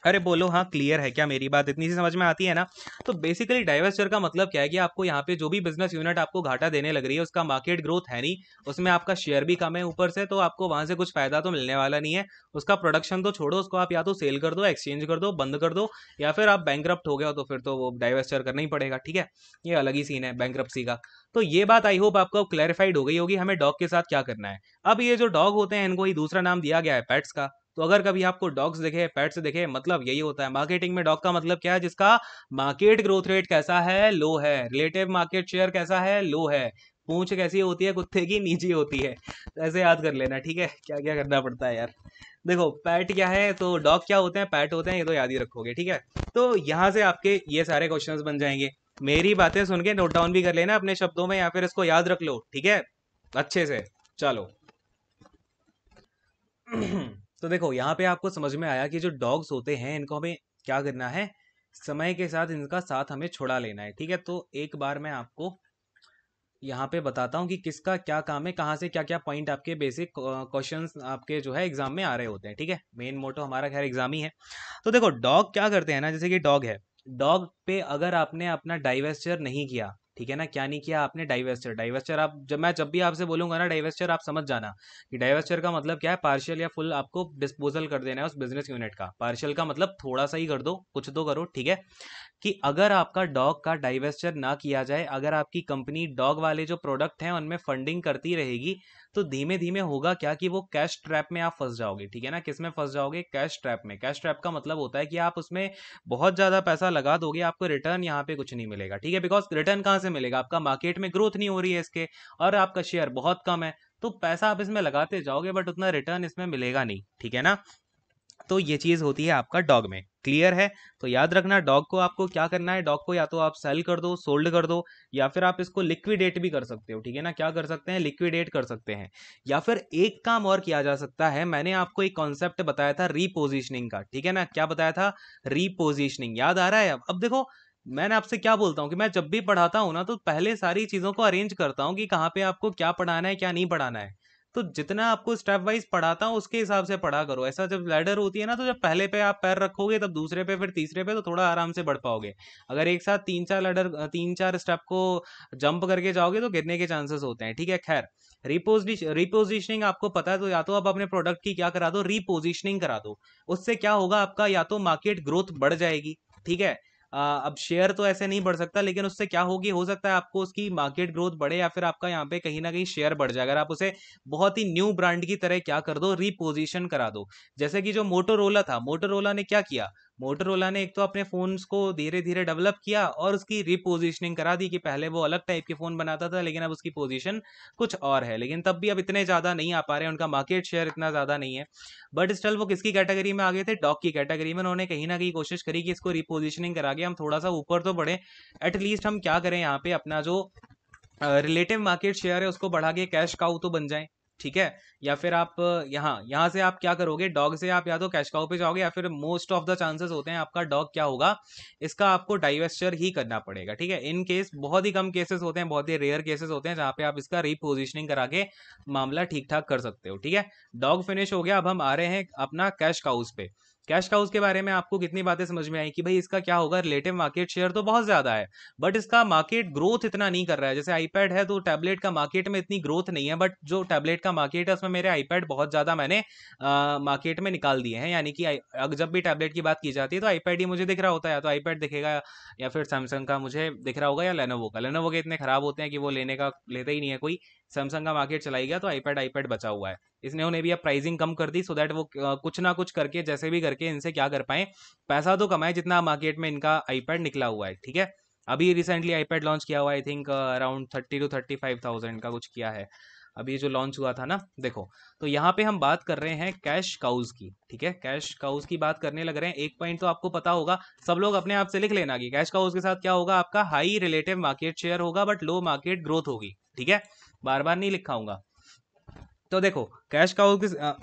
अरे बोलो हाँ, क्लियर है क्या मेरी बात? इतनी सी समझ में आती है ना? तो बेसिकली डाइवेस्चर का मतलब क्या है कि आपको यहाँ पे जो भी बिजनेस यूनिट आपको घाटा देने लग रही है उसका मार्केट ग्रोथ है नहीं, उसमें आपका शेयर भी कम है ऊपर से, तो आपको वहां से कुछ फायदा तो मिलने वाला नहीं है। उसका प्रोडक्शन तो छोड़ो, उसको आप या तो सेल कर दो, एक्सचेंज कर दो, बंद कर दो, या फिर आप बैंकरप्ट हो गए हो तो फिर तो वो डाइवेस्चर करना ही पड़ेगा, ठीक है। ये अलग ही सीन है बैंकरप्सी का। तो ये बात आई होप आपको क्लैरिफाइड हो गई होगी हमें डॉग के साथ क्या करना है। अब ये जो डॉग होते हैं इनको ही दूसरा नाम दिया गया है पेट्स का। तो अगर कभी आपको डॉग्स दिखे, पेट्स दिखे, मतलब यही होता है मार्केटिंग में। डॉग का मतलब क्या है? जिसका मार्केट ग्रोथ रेट कैसा है? लो है। रिलेटिव मार्केट शेयर कैसा है? लो है। पूंछ कैसी होती है कुत्ते की? नीची होती है। तो ऐसे याद कर लेना, ठीक है। क्या क्या करना पड़ता है यार। देखो पैट क्या है तो डॉग क्या होते हैं, पैट होते हैं, ये तो याद ही रखोगे, ठीक है। तो यहां से आपके ये सारे क्वेश्चंस बन जाएंगे। मेरी बातें सुन के नोट डाउन भी कर लेना अपने शब्दों में, या फिर इसको याद रख लो, ठीक है, अच्छे से। चलो। तो देखो यहाँ पे आपको समझ में आया कि जो डॉग्स होते हैं इनको हमें क्या करना है, समय के साथ इनका साथ हमें छुड़ा लेना है, ठीक है। तो एक बार मैं आपको यहाँ पे बताता हूँ कि किसका क्या काम है, कहाँ से क्या क्या पॉइंट आपके बेसिक क्वेश्चंस आपके जो है एग्जाम में आ रहे होते हैं, ठीक है। मेन मोटो हमारा खैर एग्जाम ही है। तो देखो डॉग क्या करते हैं ना, जैसे कि डॉग है, डॉग पे अगर आपने अपना डाइवेस्चर नहीं किया, ठीक है ना, क्या नहीं किया आपने? डाइवेस्चर। डाइवेस्चर आप जब भी आपसे बोलूंगा ना डाइवेस्चर, आप समझ जाना कि डाइवेस्चर का मतलब क्या है, पार्शियल या फुल आपको डिस्पोजल कर देना है उस बिजनेस यूनिट का। पार्शियल का मतलब थोड़ा सा ही कर दो, कुछ तो करो, ठीक है। कि अगर आपका डॉग का डाइवेस्चर ना किया जाए, अगर आपकी कंपनी डॉग वाले जो प्रोडक्ट हैं उनमें फंडिंग करती रहेगी, तो धीमे धीमे होगा क्या कि वो कैश ट्रैप में आप फंस जाओगे, ठीक है ना। किस में फंस जाओगे? कैश ट्रैप में। कैश ट्रैप का मतलब होता है कि आप उसमें बहुत ज्यादा पैसा लगा दोगे, आपको रिटर्न यहाँ पे कुछ नहीं मिलेगा, ठीक है। बिकॉज रिटर्न कहाँ से मिलेगा? आपका मार्केट में ग्रोथ नहीं हो रही है इसके, और आपका शेयर बहुत कम है। तो पैसा आप इसमें लगाते जाओगे बट उतना रिटर्न इसमें मिलेगा नहीं, ठीक है ना। तो ये चीज होती है आपका डॉग में, क्लियर है। तो याद रखना डॉग को आपको क्या करना है, डॉग को या तो आप सेल कर दो, सोल्ड कर दो, या फिर आप इसको लिक्विडेट भी कर सकते हो, ठीक है ना। क्या कर सकते हैं? लिक्विडेट कर सकते हैं। या फिर एक काम और किया जा सकता है, मैंने आपको एक कॉन्सेप्ट बताया था रीपोजिशनिंग का, ठीक है ना। क्या बताया था? रीपोजिशनिंग। याद आ रहा है? अब देखो मैंने आपसे क्या बोलता हूँ कि मैं जब भी पढ़ाता हूँ ना तो पहले सारी चीजों को अरेंज करता हूँ कि कहाँ पे आपको क्या पढ़ाना है क्या नहीं पढ़ाना है। तो जितना आपको स्टेप वाइज पढ़ाता हूँ उसके हिसाब से पढ़ा करो। ऐसा जब लैडर होती है ना, तो जब पहले पे आप पैर रखोगे तब दूसरे पे, फिर तीसरे पे, तो थोड़ा आराम से बढ़ पाओगे। अगर एक साथ तीन चार स्टेप को जंप करके जाओगे तो गिरने के चांसेस होते हैं, ठीक है। खैर, रिपोजिशनिंग आपको पता है, तो या तो आप अपने प्रोडक्ट की क्या करा दो, रीपोजिशनिंग करा दो। उससे क्या होगा आपका, या तो मार्केट ग्रोथ बढ़ जाएगी, ठीक है। अब शेयर तो ऐसे नहीं बढ़ सकता, लेकिन उससे क्या होगी, हो सकता है आपको उसकी मार्केट ग्रोथ बढ़े, या फिर आपका यहाँ पे कहीं ना कहीं शेयर बढ़ जाए अगर आप उसे बहुत ही न्यू ब्रांड की तरह क्या कर दो, रीपोजिशन करा दो। जैसे कि जो मोटोरोला था, मोटोरोला ने क्या किया, मोटोरोला ने एक तो अपने फोन्स को धीरे धीरे डेवलप किया और उसकी रीपोजिशनिंग करा दी कि पहले वो अलग टाइप के फोन बनाता था लेकिन अब उसकी पोजीशन कुछ और है। लेकिन तब भी अब इतने ज्यादा नहीं आ पा रहे हैं, उनका मार्केट शेयर इतना ज्यादा नहीं है। बट स्टिल वो किसकी कैटेगरी में आ गए थे? डॉग की कैटेगरी में। उन्होंने कहीं ना कहीं कोशिश करी कि इसको रीपोजिशनिंग करा के हम थोड़ा सा ऊपर तो बढ़े। एटलीस्ट हम क्या करें, यहाँ पे अपना जो रिलेटिव मार्केट शेयर है उसको बढ़ा के कैश काउ तो बन जाए, ठीक है। या फिर आप यहाँ यहाँ से आप क्या करोगे, डॉग से आप या तो कैश काउ पे जाओगे, या फिर मोस्ट ऑफ द चांसेस होते हैं आपका डॉग क्या होगा, इसका आपको डाइवेस्चर ही करना पड़ेगा, ठीक है। इन केस बहुत ही कम केसेस होते हैं, बहुत ही रेयर केसेस होते हैं जहां पे आप इसका रीपोजिशनिंग करा के मामला ठीक ठाक कर सकते हो, ठीक है। डॉग फिनिश हो गया, अब हम आ रहे हैं अपना कैश काउस पे। कैश काउस के बारे में आपको कितनी बातें समझ में आई कि भाई इसका क्या होगा, रिलेटिव मार्केट शेयर तो बहुत ज्यादा है बट इसका मार्केट ग्रोथ इतना नहीं कर रहा है। जैसे आईपैड है तो टैबलेट का मार्केट में इतनी ग्रोथ नहीं है, बट जो टैबलेट का मार्केट है उसमें मेरे आईपैड बहुत ज्यादा मैंने मार्केट में निकाल दिए हैं। यानी कि जब भी टैबलेट की बात की जाती है तो आईपैड ही मुझे दिख रहा होता है, या तो आईपैड दिखेगा या फिर सैमसंग का मुझे दिख रहा होगा, या लेनोवो का। लेनोवो के इतने खराब होते हैं कि वो लेने का लेता ही नहीं है कोई। सैमसंग का मार्केट चलाई गया तो आईपैड आईपैड बचा हुआ है। इसने उन्हें भी अब प्राइसिंग कम कर दी सो दैट वो कुछ ना कुछ करके जैसे भी करके इनसे क्या कर पाए, पैसा तो कमाए जितना मार्केट में इनका आईपैड निकला हुआ है, ठीक है। अभी रिसेंटली आईपैड लॉन्च किया हुआ, आई थिंक अराउंड 30 to 35,000 का कुछ किया है अभी जो लॉन्च हुआ था ना। देखो, तो यहाँ पे हम बात कर रहे हैं कैश काउज की, ठीक है। कैश काउज की बात करने लग रहे हैं। एक पॉइंट तो आपको पता होगा, सब लोग अपने आप से लिख लेना कि कैश काउज के साथ क्या होगा, आपका हाई रिलेटिव मार्केट शेयर होगा बट लो मार्केट ग्रोथ होगी, ठीक है। बार बार नहीं लिखाऊंगा। तो देखो कैश काउज के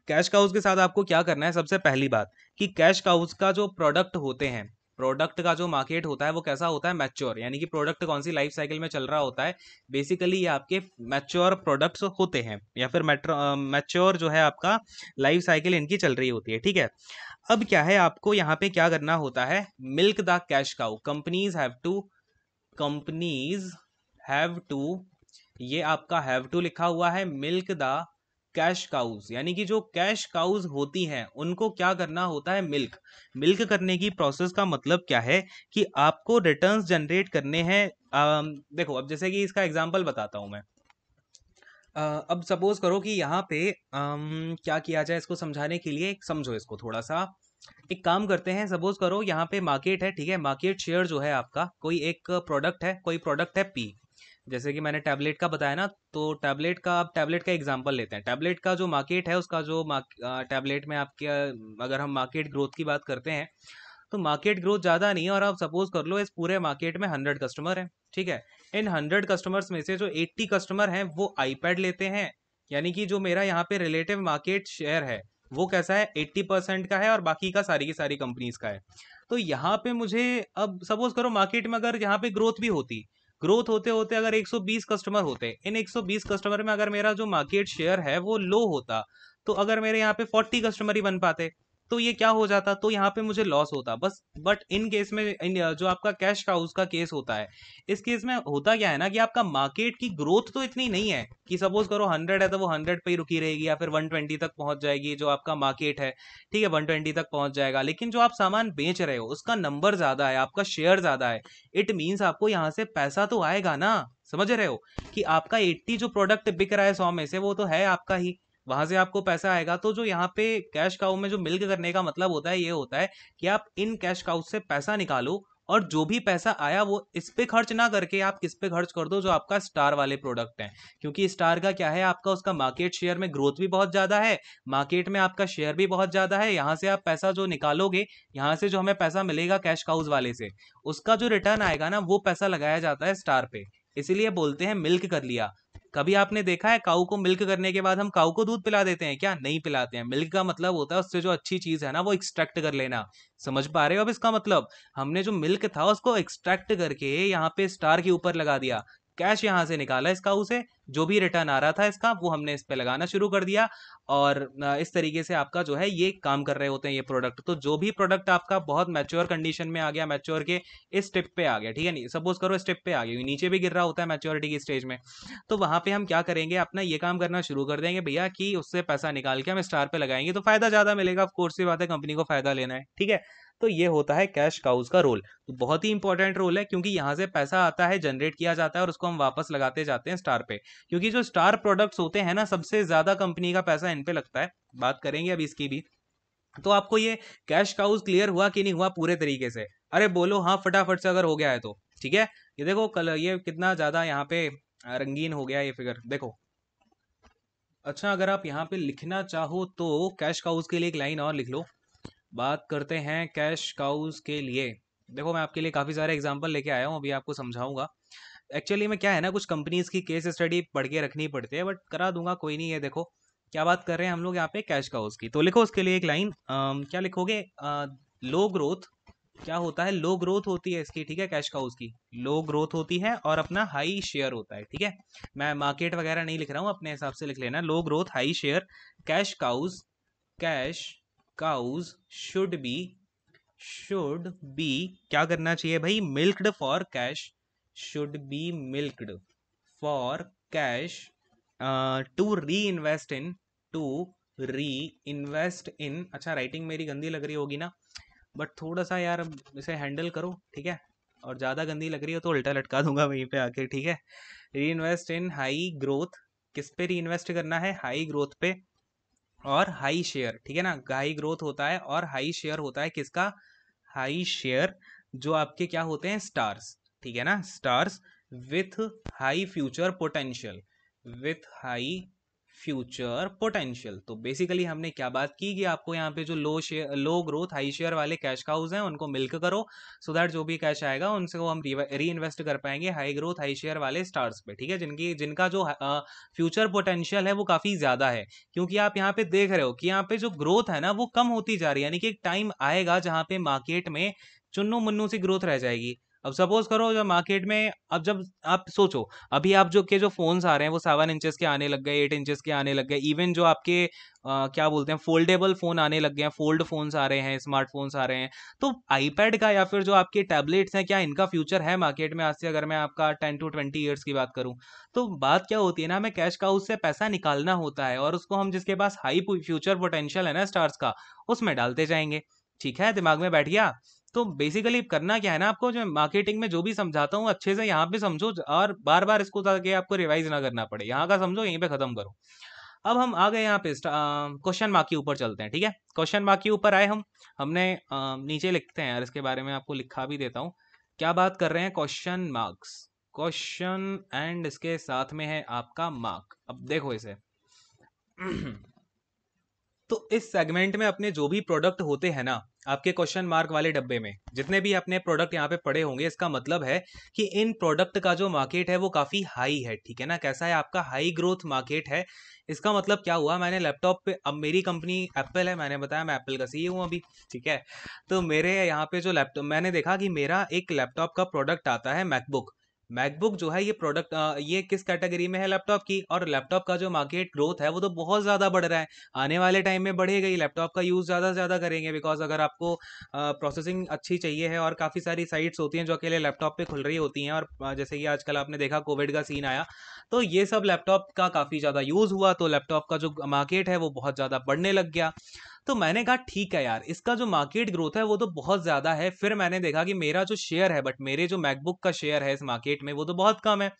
कैश काउज के साथ आपको क्या करना है, सबसे पहली बात कि कैश काउज का जो प्रोडक्ट होते हैं, प्रोडक्ट का जो मार्केट होता है वो कैसा होता है, मैच्योर, यानी कि प्रोडक्ट कौन सी लाइफ साइकिल में चल रहा होता है, बेसिकली ये आपके मैच्योर प्रोडक्ट्स होते हैं, या फिर मैच्योर जो है आपका लाइफ साइकिल इनकी चल रही होती है, ठीक है। अब क्या है, आपको यहाँ पे क्या करना होता है, milk the cash cow, companies have to, ये आपका हैव टू लिखा हुआ है, मिल्क द कैश काउज, यानी कि जो कैश काउज होती हैं उनको क्या करना होता है, मिल्क। मिल्क करने की प्रोसेस का मतलब क्या है कि आपको रिटर्न्स जनरेट करने हैं। देखो, अब जैसे कि इसका एग्जांपल बताता हूं मैं। अब सपोज करो कि यहाँ पे क्या किया जाए इसको समझाने के लिए, समझो इसको थोड़ा सा। एक काम करते हैं, सपोज करो यहाँ पे मार्केट है, ठीक है, मार्केट शेयर जो है आपका, कोई एक प्रोडक्ट है, कोई प्रोडक्ट है पी, जैसे कि मैंने टैबलेट का बताया ना, तो टैबलेट का, आप टैबलेट का एग्जांपल लेते हैं। टैबलेट का जो मार्केट है, उसका जो टैबलेट में आपके, अगर हम मार्केट ग्रोथ की बात करते हैं, तो मार्केट ग्रोथ ज़्यादा नहीं है, और आप सपोज कर लो इस पूरे मार्केट में 100 कस्टमर हैं, ठीक है। इन 100 कस्टमर्स में से जो 80 कस्टमर हैं वो आईपैड लेते हैं, यानी कि जो मेरा यहाँ पे रिलेटिव मार्केट शेयर है वो कैसा है, 80% का है, और बाकी का सारी की सारी कंपनीज का है। तो यहाँ पे मुझे, अब सपोज करो मार्केट में अगर यहाँ पे ग्रोथ भी होती, ग्रोथ होते होते अगर 120 कस्टमर होते, इन 120 कस्टमर में अगर मेरा जो मार्केट शेयर है वो लो होता, तो अगर मेरे यहाँ पे 40 कस्टमर ही बन पाते, तो ये क्या हो जाता, तो यहाँ पे मुझे लॉस होता बस। बट इन केस में, जो आपका कैश काउज का केस होता है, इस केस में होता क्या है ना, कि आपका मार्केट की ग्रोथ तो इतनी नहीं है कि सपोज करो 100 है तो वो 100 पे ही रुकी रहेगी, या फिर 120 तक पहुंच जाएगी जो आपका मार्केट है, ठीक है, 120 तक पहुंच जाएगा, लेकिन जो आप सामान बेच रहे हो उसका नंबर ज्यादा है, आपका शेयर ज्यादा है। इट मीन्स आपको यहाँ से पैसा तो आएगा ना, समझ रहे हो, कि आपका 80 जो प्रोडक्ट बिक रहा है 100 में से, वो तो है आपका ही, वहां से आपको पैसा आएगा। तो जो यहाँ पे कैश काउ में जो मिल्क करने का मतलब होता है, ये होता है कि आप इन कैश काउ से पैसा निकालो, और जो भी पैसा आया वो इस पे खर्च ना करके आप किस पे खर्च कर दो, जो आपका स्टार वाले प्रोडक्ट हैं। क्योंकि स्टार का क्या है, आपका उसका मार्केट शेयर में ग्रोथ भी बहुत ज्यादा है, मार्केट में आपका शेयर भी बहुत ज्यादा है, यहाँ से आप पैसा जो निकालोगे, यहाँ से जो हमें पैसा मिलेगा कैश काउज वाले से, उसका जो रिटर्न आएगा ना, वो पैसा लगाया जाता है स्टार पे। इसीलिए बोलते हैं मिल्क कर लिया। कभी आपने देखा है काऊ को मिल्क करने के बाद हम काऊ को दूध पिला देते हैं क्या, नहीं पिलाते हैं। मिल्क का मतलब होता है उससे जो अच्छी चीज है ना वो एक्सट्रैक्ट कर लेना। समझ पा रहे हो अब इसका मतलब, हमने जो मिल्क था उसको एक्सट्रैक्ट करके यहाँ पे स्टार के ऊपर लगा दिया, कैश यहाँ से निकाला इस काऊ से, जो भी रिटर्न आ रहा था इसका वो हमने इस पे लगाना शुरू कर दिया। और इस तरीके से आपका जो है ये काम कर रहे होते हैं ये प्रोडक्ट। तो जो भी प्रोडक्ट आपका बहुत मैच्योर कंडीशन में आ गया, मैच्योर के इस स्टेप पे आ गया, ठीक है, नहीं सपोज करो स्टेप पे आ गया, नीचे भी गिर रहा होता है मैच्योरिटी की स्टेज में, तो वहां पे हम क्या करेंगे, अपना ये काम करना शुरू कर देंगे भैया कि उससे पैसा निकाल के हम स्टार पे लगाएंगे, तो फायदा ज्यादा मिलेगा, ऑफ कोर्स सी बात है, कंपनी को फायदा लेना है, ठीक है। तो ये होता है कैश काउज का रोल। तो बहुत ही इंपॉर्टेंट रोल है, क्योंकि यहाँ से पैसा आता है, जनरेट किया जाता है, और उसको हम वापस लगाते जाते हैं स्टार पे। क्योंकि जो स्टार प्रोडक्ट्स होते हैं ना, सबसे ज्यादा कंपनी का पैसा इन पे लगता है। बात करेंगे अब इसकी भी। तो आपको ये कैश काउज क्लियर हुआ कि नहीं हुआ पूरे तरीके से, अरे बोलो हाँ फटाफट से अगर हो गया है तो, ठीक है। ये देखो कल ये कितना ज्यादा यहाँ पे रंगीन हो गया ये फिगर, देखो। अच्छा, अगर आप यहाँ पे लिखना चाहो तो कैश काउज के लिए एक लाइन और लिख लो। बात करते हैं कैश काउज के लिए। देखो मैं आपके लिए काफ़ी सारे एग्जांपल लेके आया हूँ, अभी आपको समझाऊंगा। एक्चुअली में क्या है ना, कुछ कंपनीज की केस स्टडी पढ़ के रखनी पड़ती है, बट करा दूंगा, कोई नहीं है। देखो क्या बात कर रहे हैं हम लोग यहाँ पे, कैश काउज की। तो लिखो उसके लिए एक लाइन, क्या लिखोगे, लो ग्रोथ, क्या होता है, लो ग्रोथ होती है इसकी, ठीक है, कैश काउज की लो ग्रोथ होती है, और अपना हाई शेयर होता है, ठीक है। मैं मार्केट वगैरह नहीं लिख रहा हूँ, अपने हिसाब से लिख लेना, low growth high share cash cows, cash cows should be क्या करना चाहिए भाई, milked for cash, should be milked for cash, to reinvest in, to reinvest in. अच्छा राइटिंग मेरी गंदी लग रही होगी ना, बट थोड़ा सा यार इसे हैंडल करो, ठीक है। और ज़्यादा गंदी लग रही हो तो उल्टा लटका दूंगा वहीं पे आके, ठीक है। री इन्वेस्ट इन हाई ग्रोथ, किस पे री इन्वेस्ट करना है, हाई ग्रोथ पे, और हाई शेयर, ठीक है ना। हाई ग्रोथ होता है और हाई शेयर होता है किसका, हाई शेयर जो आपके क्या होते हैं, स्टार्स, ठीक है ना, stars with high future potential, with high future potential. तो बेसिकली हमने क्या बात की कि आपको यहाँ पे जो लो ग्रोथ हाई शेयर वाले कैश काउज हैं उनको मिल्क करो, सो दैट जो भी कैश आएगा उनसे वो हम री इन्वेस्ट कर पाएंगे हाई ग्रोथ हाई शेयर वाले स्टार्स पे, ठीक है, जिनका जो फ्यूचर पोटेंशियल है वो काफ़ी ज़्यादा है। क्योंकि आप यहाँ पे देख रहे हो कि यहाँ पे जो ग्रोथ है ना वो कम होती जा रही है, यानी कि एक टाइम आएगा जहाँ पे मार्केट में चुन्नू मुन्नू सी ग्रोथ रह जाएगी। अब सपोज करो जब मार्केट में, अब जब आप सोचो, अभी आप जो फोन्स आ रहे हैं वो 7 इंचेस के आने लग गए, 8 इंचेस के आने लग गए, इवन जो आपके क्या बोलते हैं फोल्डेबल फोन आने लग गए हैं, फोल्ड फोन्स आ रहे हैं, स्मार्टफोन्स आ रहे हैं। तो आईपैड का या फिर जो आपके टैबलेट्स हैं, क्या इनका फ्यूचर है मार्केट में आज से, अगर मैं आपका 10 to 20 ईयर्स की बात करूं? तो बात क्या होती है ना, हमें कैश काउज से पैसा निकालना होता है और उसको हम जिसके पास हाई फ्यूचर पोटेंशियल है ना स्टार्स का, उसमें डालते जाएंगे। ठीक है, दिमाग में बैठ गया? तो बेसिकली करना क्या है ना, आपको जो मार्केटिंग में जो भी समझाता हूँ अच्छे से यहाँ पे समझो और बार बार इसको ताकि आपको रिवाइज ना करना पड़े, यहाँ का समझो यहीं पे खत्म करो। अब हम आ गए यहाँ पे क्वेश्चन मार्क के ऊपर चलते हैं, ठीक है। क्वेश्चन मार्क के ऊपर आए हम, हमने नीचे लिखते हैं यार, इसके बारे में आपको लिखा भी देता हूँ। क्या बात कर रहे हैं? क्वेश्चन मार्क्स, क्वेश्चन एंड इसके साथ में है आपका मार्क। अब देखो इसे तो इस सेगमेंट में अपने जो भी प्रोडक्ट होते हैं ना, आपके क्वेश्चन मार्क वाले डब्बे में जितने भी अपने प्रोडक्ट यहाँ पे पड़े होंगे, इसका मतलब है कि इन प्रोडक्ट का जो मार्केट है वो काफी हाई है, ठीक है ना। कैसा है आपका? हाई ग्रोथ मार्केट है। इसका मतलब क्या हुआ, मैंने लैपटॉप पे, अब मेरी कंपनी एप्पल है, मैंने बताया मैं एप्पल का सीईओ हूँ अभी, ठीक है। तो मेरे यहाँ पे जो लैपटॉप, मैंने देखा कि मेरा एक लैपटॉप का प्रोडक्ट आता है मैकबुक। मैकबुक जो है ये प्रोडक्ट, ये किस कैटेगरी में है? लैपटॉप की। और लैपटॉप का जो मार्केट ग्रोथ है वो तो बहुत ज़्यादा बढ़ रहा है, आने वाले टाइम में बढ़ेगा ही। लैपटॉप का यूज़ ज़्यादा से ज़्यादा करेंगे, बिकॉज अगर आपको प्रोसेसिंग अच्छी चाहिए है, और काफ़ी सारी साइट्स होती हैं जो अकेले लैपटॉप पे खुल रही होती हैं, और जैसे कि आजकल आपने देखा कोविड का सीन आया, तो ये सब लैपटॉप का काफ़ी ज़्यादा यूज़ हुआ, तो लैपटॉप का जो मार्केट है वो बहुत ज़्यादा बढ़ने लग गया। तो मैंने कहा ठीक है यार, इसका जो मार्केट ग्रोथ है वो तो बहुत ज़्यादा है। फिर मैंने देखा कि मेरा जो शेयर है, बट मेरे जो मैकबुक का शेयर है इस मार्केट में वो तो बहुत कम है।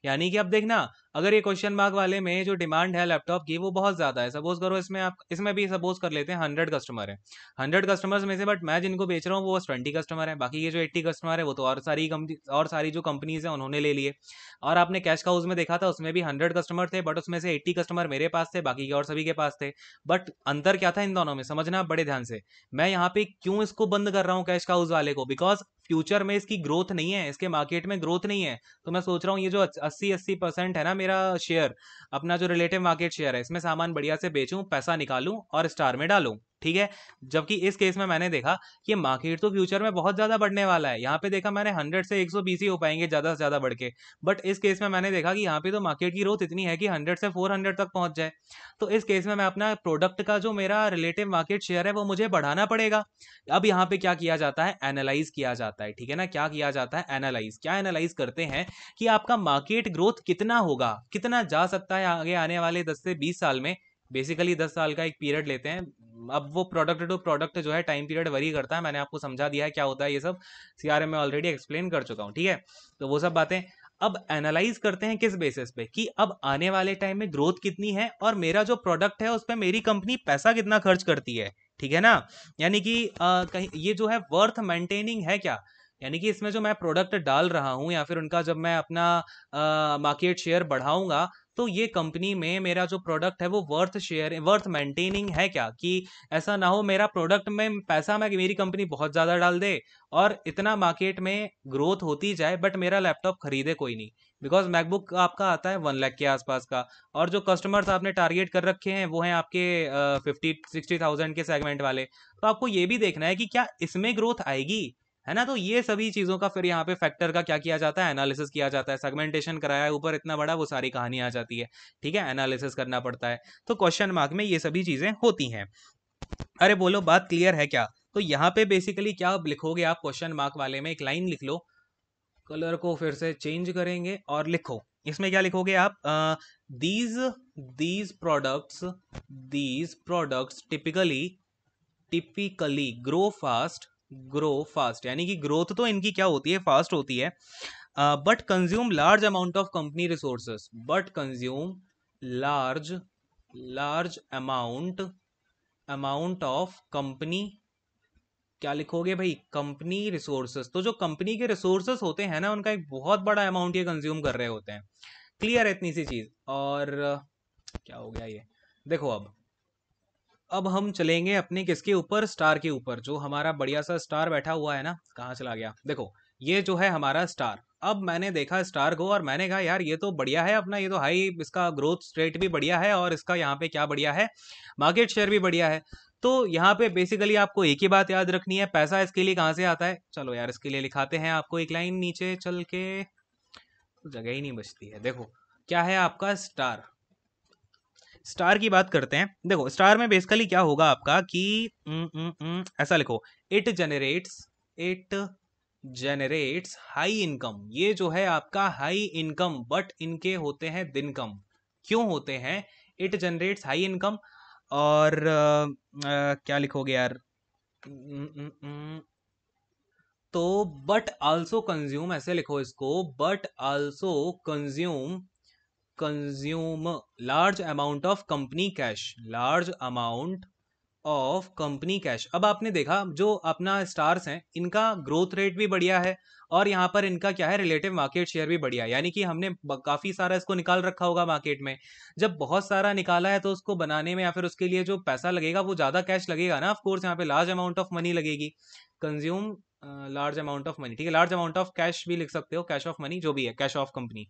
यानी कि अब देखना, अगर ये क्वेश्चन मार्क वाले में जो डिमांड है लैपटॉप की वो बहुत ज़्यादा है, सपोज करो इसमें आप, इसमें भी सपोज कर लेते हैं 100 कस्टमर है, 100 कस्टमर्स में से बट मैं जिनको बेच रहा हूँ वो 20 कस्टमर है, बाकी ये जो 80 कस्टमर है वो तो और सारी कंपनी और सारी जो कंपनीज है उन्होंने ले लिए। और आपने कैश काउज में देखा था, उसमें भी 100 कस्टमर थे, बट उसमें से 80 कस्टमर मेरे पास थे, बाकी के और सभी के पास थे। बट अंतर क्या था इन दोनों में, समझना बड़े ध्यान से। मैं यहाँ पे क्यों इसको बंद कर रहा हूँ कैश काउज वाले को? बिकॉज फ्यूचर में इसकी ग्रोथ नहीं है, इसके मार्केट में ग्रोथ नहीं है। तो मैं सोच रहा हूँ ये जो 80% है ना मेरा शेयर, अपना जो रिलेटिव मार्केट शेयर है, इसमें सामान बढ़िया से बेचूं, पैसा निकालूं और स्टार में डालूं, ठीक है। जबकि इस केस में मैंने देखा कि मार्केट तो फ्यूचर में बहुत ज्यादा बढ़ने वाला है। यहाँ पे देखा मैंने 100 से 120 ही हो पाएंगे ज्यादा से ज्यादा बढ़ के, बट इस केस में मैंने देखा कि यहाँ पे तो मार्केट की ग्रोथ इतनी है कि 100 से 400 तक पहुंच जाए। तो इस केस में मैं अपना प्रोडक्ट का जो मेरा रिलेटिव मार्केट शेयर है वो मुझे बढ़ाना पड़ेगा। अब यहाँ पे क्या किया जाता है? एनालाइज किया जाता है, ठीक है ना। क्या किया जाता है? एनालाइज। क्या एनालाइज करते हैं कि आपका मार्केट ग्रोथ कितना होगा, कितना जा सकता है आगे आने वाले 10 से 20 साल में। बेसिकली 10 साल का एक पीरियड लेते हैं। अब वो प्रोडक्ट टू प्रोडक्ट जो है टाइम पीरियड वरी करता है, मैंने आपको समझा दिया है क्या होता है ये सब, सीआरएम में ऑलरेडी एक्सप्लेन कर चुका हूँ, ठीक है। तो वो सब बातें अब एनालाइज करते हैं किस बेसिस पे, कि अब आने वाले टाइम में ग्रोथ कितनी है और मेरा जो प्रोडक्ट है उस पर मेरी कंपनी पैसा कितना खर्च करती है, ठीक है ना। यानी कि कहीं ये जो है वर्थ मेंटेनिंग है क्या, यानी कि इसमें जो मैं प्रोडक्ट डाल रहा हूँ या फिर उनका जब मैं अपना मार्केट शेयर बढ़ाऊंगा, तो ये कंपनी में मेरा जो प्रोडक्ट है वो वर्थ मेंटेनिंग है क्या, कि ऐसा ना हो मेरा प्रोडक्ट में पैसा मैं मेरी कंपनी बहुत ज़्यादा डाल दे और इतना मार्केट में ग्रोथ होती जाए बट मेरा लैपटॉप खरीदे कोई नहीं। बिकॉज मैकबुक आपका आता है 1 लाख के आसपास का, और जो कस्टमर्स आपने टारगेट कर रखे हैं वो हैं आपके 50-60 थाउजेंड के सेगमेंट वाले। तो आपको ये भी देखना है कि क्या इसमें ग्रोथ आएगी, है ना। तो ये सभी चीज़ों का फिर यहाँ पे फैक्टर का क्या किया जाता है? एनालिसिस किया जाता है। सेगमेंटेशन कराया है ऊपर इतना बड़ा, वो सारी कहानी आ जाती है, ठीक है। एनालिसिस करना पड़ता है। तो क्वेश्चन मार्क में ये सभी चीज़ें होती हैं। अरे बोलो, बात क्लियर है क्या? तो यहाँ पे बेसिकली क्या लिखोगे आप क्वेश्चन मार्क वाले में? एक लाइन लिख लो, कलर को फिर से चेंज करेंगे और लिखो। इसमें क्या लिखोगे आप? These these products these products typically grow fast, यानी कि ग्रोथ तो इनकी क्या होती है? फास्ट होती है। But consume large amount of company resources, but consume large large amount of company, क्या लिखोगे भाई? Company resources. तो जो कंपनी के रिसोर्सेस होते हैं ना उनका एक बहुत बड़ा अमाउंट ये कंज्यूम कर रहे होते हैं। क्लियर है इतनी सी चीज? और क्या हो गया ये, देखो अब हम चलेंगे अपने किसके ऊपर, स्टार के ऊपर। जो हमारा बढ़िया सा स्टार बैठा हुआ है ना, कहाँ चला गया, देखो ये जो है हमारा स्टार। अब मैंने देखा स्टार को और मैंने कहा यार ये तो बढ़िया है अपना, ये तो हाई, इसका ग्रोथ रेट भी बढ़िया है और इसका यहाँ पे क्या बढ़िया है, मार्केट शेयर भी बढ़िया है। तो यहाँ पे बेसिकली आपको एक ही बात याद रखनी है, पैसा इसके लिए कहाँ से आता है। चलो यार इसके लिए लिखाते हैं आपको एक लाइन नीचे चल के, तो जगह ही नहीं बचती है। देखो क्या है आपका स्टार, स्टार की बात करते हैं। देखो स्टार में बेसिकली क्या होगा आपका कि ऐसा लिखो, it generates, it generates high income. ये जो है आपका हाई इनकम, बट इनके होते हैं दिन कम। क्यों होते हैं, इट जनरेट्स हाई इनकम, और क्या लिखोगे यार, उम, उम, उम, तो बट आल्सो कंज्यूम, ऐसे लिखो इसको, but also consume, consume large amount of company cash, large amount of company cash. अब आपने देखा जो अपना स्टार्स हैं इनका ग्रोथ रेट भी बढ़िया है, और यहाँ पर इनका क्या है, रिलेटिव मार्केट शेयर भी बढ़िया है। यानी कि हमने काफी सारा इसको निकाल रखा होगा मार्केट में। जब बहुत सारा निकाला है तो उसको बनाने में या फिर उसके लिए जो पैसा लगेगा वो ज्यादा कैश लगेगा ना, ऑफ कोर्स यहाँ पे लार्ज अमाउंट ऑफ मनी लगेगी। Consume large amount of money, ठीक है, लार्ज अमाउंट ऑफ कैश भी लिख सकते हो, कैश ऑफ मनी जो भी है, कैश ऑफ कंपनी।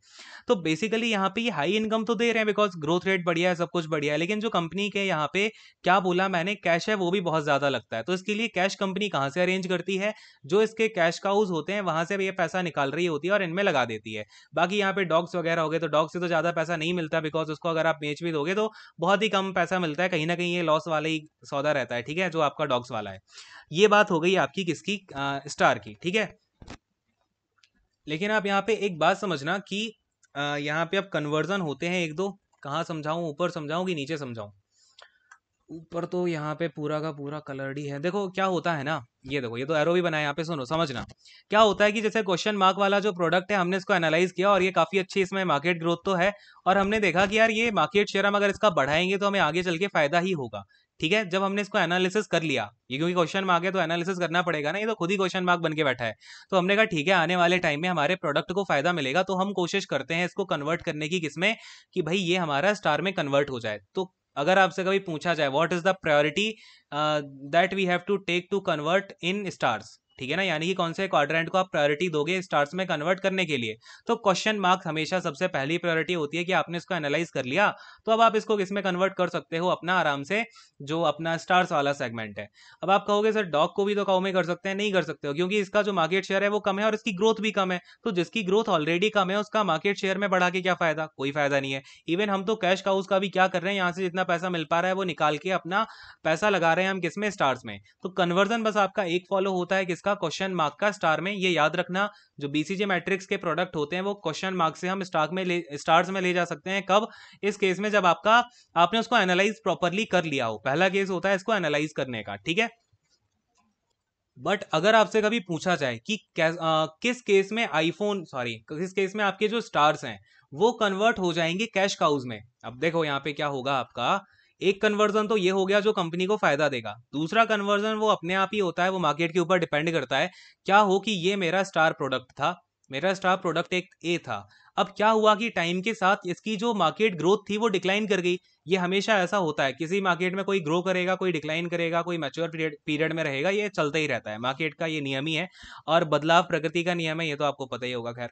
तो बेसिकली यहाँ पे ये हाई इनकम तो दे रहे हैं बिकॉज ग्रोथ रेट बढ़िया है, सब कुछ बढ़िया है, लेकिन जो कंपनी के यहाँ पे क्या बोला मैंने, कैश है वो भी बहुत ज्यादा लगता है। तो इसके लिए कैश कंपनी कहाँ से अरेंज करती है, जो इसके कैश काउज होते हैं वहां से भी ये पैसा निकाल रही होती है और इनमें लगा देती है। बाकी यहाँ पे डॉग्स वगैरह हो गए, तो डॉग से तो ज्यादा पैसा नहीं मिलता बिकॉज उसको अगर आप बेच भी दोगे तो बहुत ही कम पैसा मिलता है, कहीं ना कहीं ये लॉस वाला ही सौदा रहता है, ठीक है, जो आपका डॉग्स वाला है। ये बात हो गई आपकी किसकी, स्टार की, ठीक है। लेकिन आप यहाँ पे एक बात समझना कि यहाँ पे अब कन्वर्जन होते हैं एक दो। कहाँ समझाऊं, ऊपर समझाऊं कि नीचे समझाऊं। ऊपर तो यहाँ पे पूरा का पूरा कलर्ड ही है। देखो क्या होता है ना, ये देखो ये तो एरो भी बनाया यहाँ पे, सुनो समझना। क्या होता है कि जैसे क्वेश्चन मार्क वाला जो प्रोडक्ट है हमने इसको एनालाइज किया और ये काफी अच्छी इसमें मार्केट ग्रोथ तो है, और हमने देखा कि यार ये मार्केट शेयर हम अगर इसका बढ़ाएंगे तो हमें आगे चल के फायदा ही होगा। ठीक है, जब हमने इसको एनालिसिस कर लिया, ये क्योंकि क्वेश्चन मार्क है तो एनालिसिस करना पड़ेगा ना, ये तो खुद ही क्वेश्चन मार्क बन के बैठा है। तो हमने कहा ठीक है, आने वाले टाइम में हमारे प्रोडक्ट को फायदा मिलेगा, तो हम कोशिश करते हैं इसको कन्वर्ट करने की, किसमें, कि भाई ये हमारा स्टार में कन्वर्ट हो जाए। तो अगर आपसे कभी पूछा जाए what is the priority that we have to take to convert in stars, ठीक है ना, यानी कि कौन से क्वाड्रेंट को आप प्रायोरिटी दोगे स्टार्स में कन्वर्ट करने के लिए, तो क्वेश्चन मार्क हमेशा सबसे पहली प्रायोरिटी होती है कि आपने इसको एनालाइज कर लिया, तो अब आप इसको किस में कन्वर्ट कर सकते हो अपना आराम से, जो अपना स्टार्स वाला सेगमेंट है। अब आप कहोगे सर डॉग को भी तो काउ में कर सकते हैं, नहीं कर सकते हो, क्योंकि इसका जो मार्केट शेयर है वो कम है और इसकी ग्रोथ भी कम है। तो जिसकी ग्रोथ ऑलरेडी कम है उसका मार्केट शेयर में बढ़ा के क्या फायदा, कोई फायदा नहीं है। इवन हम तो कैश काउस का भी क्या कर रहे हैं, यहाँ से जितना पैसा मिल पा रहा है वो निकाल के अपना पैसा लगा रहे हैं हम किसमें, स्टार्स में। तो कन्वर्जन बस आपका एक फॉलो होता है किसका, क्वेश्चन मार्क का स्टार में। ये याद रखना, जो बीसीजे मैट्रिक्स के प्रोडक्ट होते हैं वो क्वेश्चन मार्क से हम स्टार्स में ले जा सकते हैं। कब, इस केस में जब आपका, आपने उसको एनालाइज प्रॉपरली कर लिया हो। पहला केस होता है इसको एनालाइज करने का, ठीक है। बट अगर आपसे कभी पूछा जाए कि किस केस में आईफोन, सॉरी किस केस में आपके जो स्टार्स हैं वो कन्वर्ट हो जाएंगे कैश काउज में, अब देखो यहाँ पे क्या होगा आपका। एक कन्वर्जन तो ये हो गया जो कंपनी को फायदा देगा, दूसरा कन्वर्जन वो अपने आप ही होता है, वो मार्केट के ऊपर डिपेंड करता है। क्या हो कि ये मेरा स्टार प्रोडक्ट था, मेरा स्टार प्रोडक्ट एक ए था। अब क्या हुआ कि टाइम के साथ इसकी जो मार्केट ग्रोथ थी वो डिक्लाइन कर गई। ये हमेशा ऐसा होता है, किसी मार्केट में कोई ग्रो करेगा, कोई डिक्लाइन करेगा, कोई मैच्योर पीरियड में रहेगा, ये चलता ही रहता है, मार्केट का ये नियम ही है। और बदलाव प्रकृति का नियम है, ये तो आपको पता ही होगा। खैर,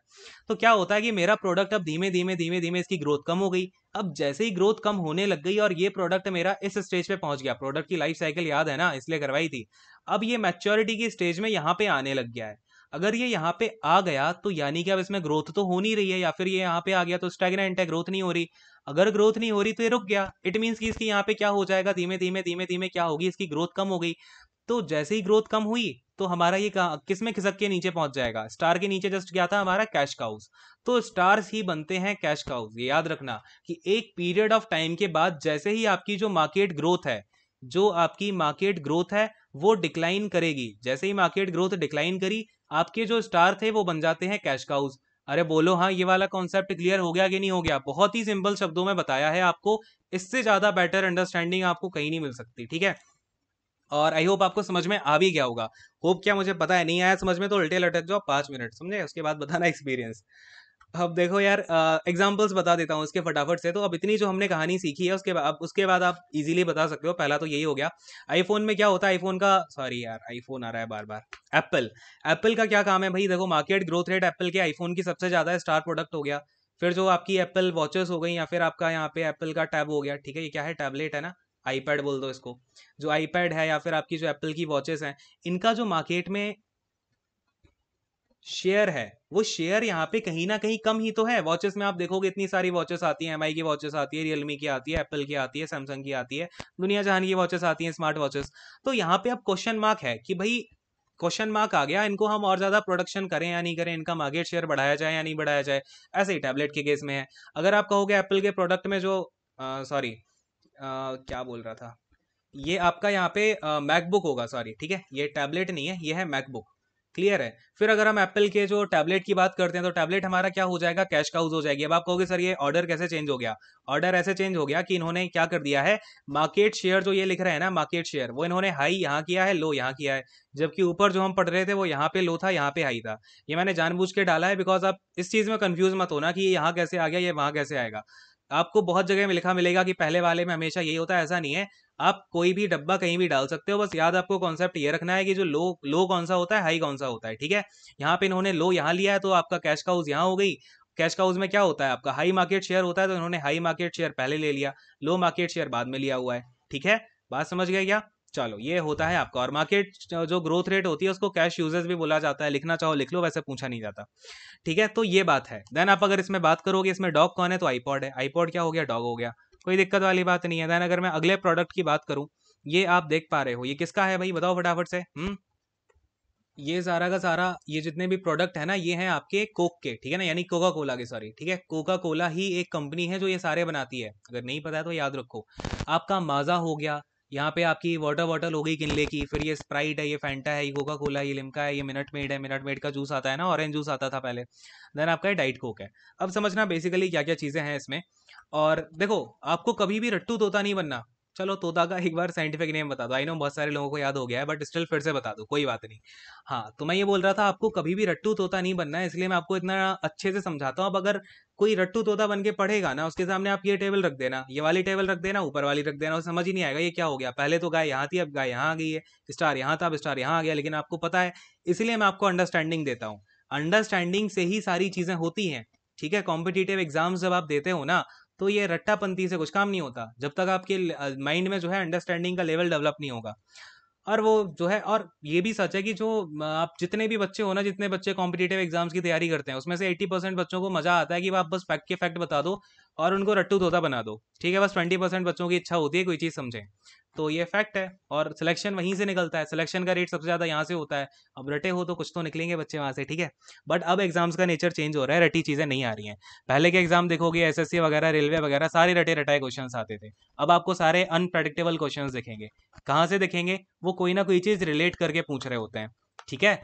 तो क्या होता है कि मेरा प्रोडक्ट अब धीमे धीमे धीमे धीमे इसकी ग्रोथ कम हो गई। अब जैसे ही ग्रोथ कम होने लग गई और ये प्रोडक्ट मेरा इस स्टेज पे पहुंच गया, प्रोडक्ट की लाइफ साइकिल याद है ना, इसलिए करवाई थी। अब ये मैच्योरिटी की स्टेज में यहाँ पे आने लग गया है। अगर ये यहाँ पे आ गया तो यानी कि अब इसमें ग्रोथ तो हो नहीं रही है, या फिर ये यहाँ पे आ गया तो स्टैग्नेंट है, ग्रोथ नहीं हो रही। अगर ग्रोथ नहीं हो रही तो ये रुक गया, इट मीन्स कि इसकी यहाँ पे क्या हो जाएगा, धीमे धीमे धीमे धीमे क्या होगी, इसकी ग्रोथ कम हो गई। तो जैसे ही ग्रोथ कम हुई तो हमारा ये किस में खिसक के नीचे पहुंच जाएगा, स्टार के नीचे जस्ट क्या था हमारा, कैश काउस। तो स्टार्स ही बनते हैं कैश काउस। ये याद रखना कि एक पीरियड ऑफ टाइम के बाद जैसे ही आपकी जो मार्केट ग्रोथ है, जो आपकी मार्केट ग्रोथ है वो डिक्लाइन करेगी, जैसे ही मार्केट ग्रोथ डिक्लाइन करी, आपके जो स्टार थे वो बन जाते हैं कैश काउस। अरे बोलो हाँ, ये वाला कॉन्सेप्ट क्लियर हो गया कि नहीं हो गया? बहुत ही सिंपल शब्दों में बताया है आपको, इससे ज्यादा बेटर अंडरस्टैंडिंग आपको कहीं नहीं मिल सकती, ठीक है। और आई होप आपको समझ में आ भी गया होगा। होप क्या, मुझे पता है, नहीं आया समझ में तो उल्टे लटक जाओ 5 मिनट, समझे, उसके बाद बताना एक्सपीरियंस। अब देखो यार, एग्जांपल्स बता देता हूँ इसके फटाफट से। तो अब इतनी जो हमने कहानी सीखी है उसके बाद आप इजीली बता सकते हो। पहला तो यही हो गया। आईफोन में क्या होता है, आईफोन का, सॉरी यार आईफोन आ रहा है बार बार, एप्पल। एप्पल का क्या काम है भाई, देखो मार्केट ग्रोथ रेट एप्पल के आईफोन की सबसे ज़्यादा है, स्टार प्रोडक्ट हो गया। फिर जो आपकी एप्पल वॉचेस हो गई, या फिर आपका यहाँ पे एप्पल का टैब हो गया, ठीक है, ये क्या है, टैबलेट है ना, आईपैड बोल दो इसको। जो आईपैड है या फिर आपकी जो एप्पल की वॉचेस हैं, इनका जो मार्केट में शेयर है, वो शेयर यहाँ पे कहीं ना कहीं कम ही तो है। वॉचेस में आप देखोगे इतनी सारी वॉचेस आती हैं, एमआई की वॉचेस आती है, रियलमी की आती है, एप्पल की आती है, सैमसंग की आती है, दुनिया जहान की वॉचेस आती हैं, स्मार्ट वॉचेस। तो यहाँ पे अब क्वेश्चन मार्क है कि भाई, क्वेश्चन मार्क आ गया, इनको हम और ज्यादा प्रोडक्शन करें या नहीं करें, इनका मार्केट शेयर बढ़ाया जाए या नहीं बढ़ाया जाए। ऐसे ही टैबलेट के केस में है। अगर आप कहोगे एप्पल के प्रोडक्ट में जो, सॉरी, क्या बोल रहा था, ये आपका यहाँ पे मैकबुक होगा, सॉरी, ठीक है, ये टैबलेट नहीं है, ये है मैकबुक। क्लियर है। फिर अगर हम एप्पल के जो टैबलेट की बात करते हैं, तो टैबलेट हमारा क्या हो जाएगा, कैश काउज हो जाएगी। अब आप कहोगे सर ये ऑर्डर कैसे चेंज हो गया। ऑर्डर ऐसे चेंज हो गया कि इन्होंने क्या कर दिया है, मार्केट शेयर जो ये लिख रहे हैं ना, मार्केट शेयर, वो इन्होंने हाई यहाँ किया है, लो यहाँ किया है। जबकि ऊपर जो हम पढ़ रहे थे वो यहाँ पे लो था, यहाँ पे हाई था। ये मैंने जानबूझ के डाला है, बिकॉज आप इस चीज में कंफ्यूज मत होना कि ये यहाँ कैसे आ गया, ये वहां कैसे आएगा। आपको बहुत जगह में लिखा मिलेगा कि पहले वाले में हमेशा यही होता है, ऐसा नहीं है। आप कोई भी डब्बा कहीं भी डाल सकते हो, बस याद आपको कॉन्सेप्ट ये रखना है कि जो लो लो कौन सा होता है, हाई कौन सा होता है, ठीक है। यहाँ पे इन्होंने लो यहाँ लिया है, तो आपका कैश काउज यहाँ हो गई। कैश काउज में क्या होता है, आपका हाई मार्केट शेयर होता है, तो इन्होंने हाई मार्केट शेयर पहले ले लिया, लो मार्केट शेयर बाद में लिया हुआ है। ठीक है, बात समझ गए क्या। चलो, ये होता है आपका। और मार्केट जो ग्रोथ रेट होती है उसको कैश यूजेस भी बोला जाता है, लिखना चाहो लिख लो, वैसे पूछा नहीं जाता। ठीक है, तो ये बात है। देन आप अगर इसमें बात करोगे इसमें डॉग कौन है, तो आईपॉड है। आईपॉड क्या हो गया, डॉग हो गया। कोई दिक्कत वाली बात नहीं है। देन अगर मैं अगले प्रोडक्ट की बात करूं, ये आप देख पा रहे हो, ये किसका है भाई, बताओ फटाफट से। ये सारा का सारा, ये जितने भी प्रोडक्ट है ना, ये हैं आपके कोक के, ठीक है ना, यानी कोका कोला के, सॉरी, ठीक है, कोका कोला ही एक कंपनी है जो ये सारे बनाती है। अगर नहीं पता है तो याद रखो। आपका माजा हो गया, यहाँ पे आपकी वाटर बॉटल हो गई किनले की, फिर ये स्प्राइट है, ये फैंटा है, ये कोका कोला है, ये लिम्का है, ये मिनट मेड है, मिनट मेड का जूस आता है ना, ऑरेंज जूस आता था पहले। देन आपका ये डाइट कोक है। अब समझना बेसिकली क्या क्या चीज़ें हैं इसमें। और देखो, आपको कभी भी रट्टू तोता नहीं बनना। चलो, तोता का एक बार साइंटिफिक नेम बता दो। आई नो बहुत सारे लोगों को याद हो गया है, बट स्टिल फिर से बता दो, कोई बात नहीं। हाँ, तो मैं ये बोल रहा था, आपको कभी भी रट्टू तोता नहीं बनना है, इसलिए मैं आपको इतना अच्छे से समझाता हूँ। अब अगर कोई रट्टू तोता बन के पढ़ेगा ना, उसके सामने आप ये टेबल रख देना, ये वाली टेबल रख देना, ऊपर वाली रख देना, उसे समझ ही नहीं आएगा ये क्या हो गया। पहले तो गाय यहाँ थी, अब गाय यहाँ आ गई है, स्टार यहाँ था, अब स्टार यहाँ आ गया, लेकिन आपको पता है। इसलिए मैं आपको अंडरस्टैंडिंग देता हूँ। अंडरस्टैंडिंग से ही सारी चीजें होती हैं। ठीक है, कॉम्पिटिटिव एग्जाम्स जब आप देते हो ना, तो ये रट्टापंती से कुछ काम नहीं होता, जब तक आपके माइंड में जो है अंडरस्टैंडिंग का लेवल डेवलप नहीं होगा। और वो जो है, और ये भी सच है कि जो आप जितने भी बच्चे हो ना, जितने बच्चे कॉम्पिटिटिव एग्जाम्स की तैयारी करते हैं, उसमें से 80% बच्चों को मजा आता है कि आप बस फैक्ट के फैक्ट बता दो और उनको रट्टू तोता बना दो। ठीक है, बस 20% बच्चों की इच्छा होती है कोई चीज़ समझें। तो ये फैक्ट है, और सिलेक्शन वहीं से निकलता है, सिलेक्शन का रेट सबसे ज़्यादा यहाँ से होता है। अब रटे हो तो कुछ तो निकलेंगे बच्चे वहाँ से, ठीक है। बट अब एग्जाम्स का नेचर चेंज हो रहा है, रटी चीज़ें नहीं आ रही हैं। पहले के एग्जाम देखोगे, एसएससी वगैरह, रेलवे वगैरह, सारे रटे रटाए क्वेश्चंस आते थे। अब आपको सारे अनप्रडिक्टेबल क्वेश्चंस दिखेंगे। कहाँ से दिखेंगे, वो कोई ना कोई चीज़ रिलेट करके पूछ रहे होते हैं। ठीक है,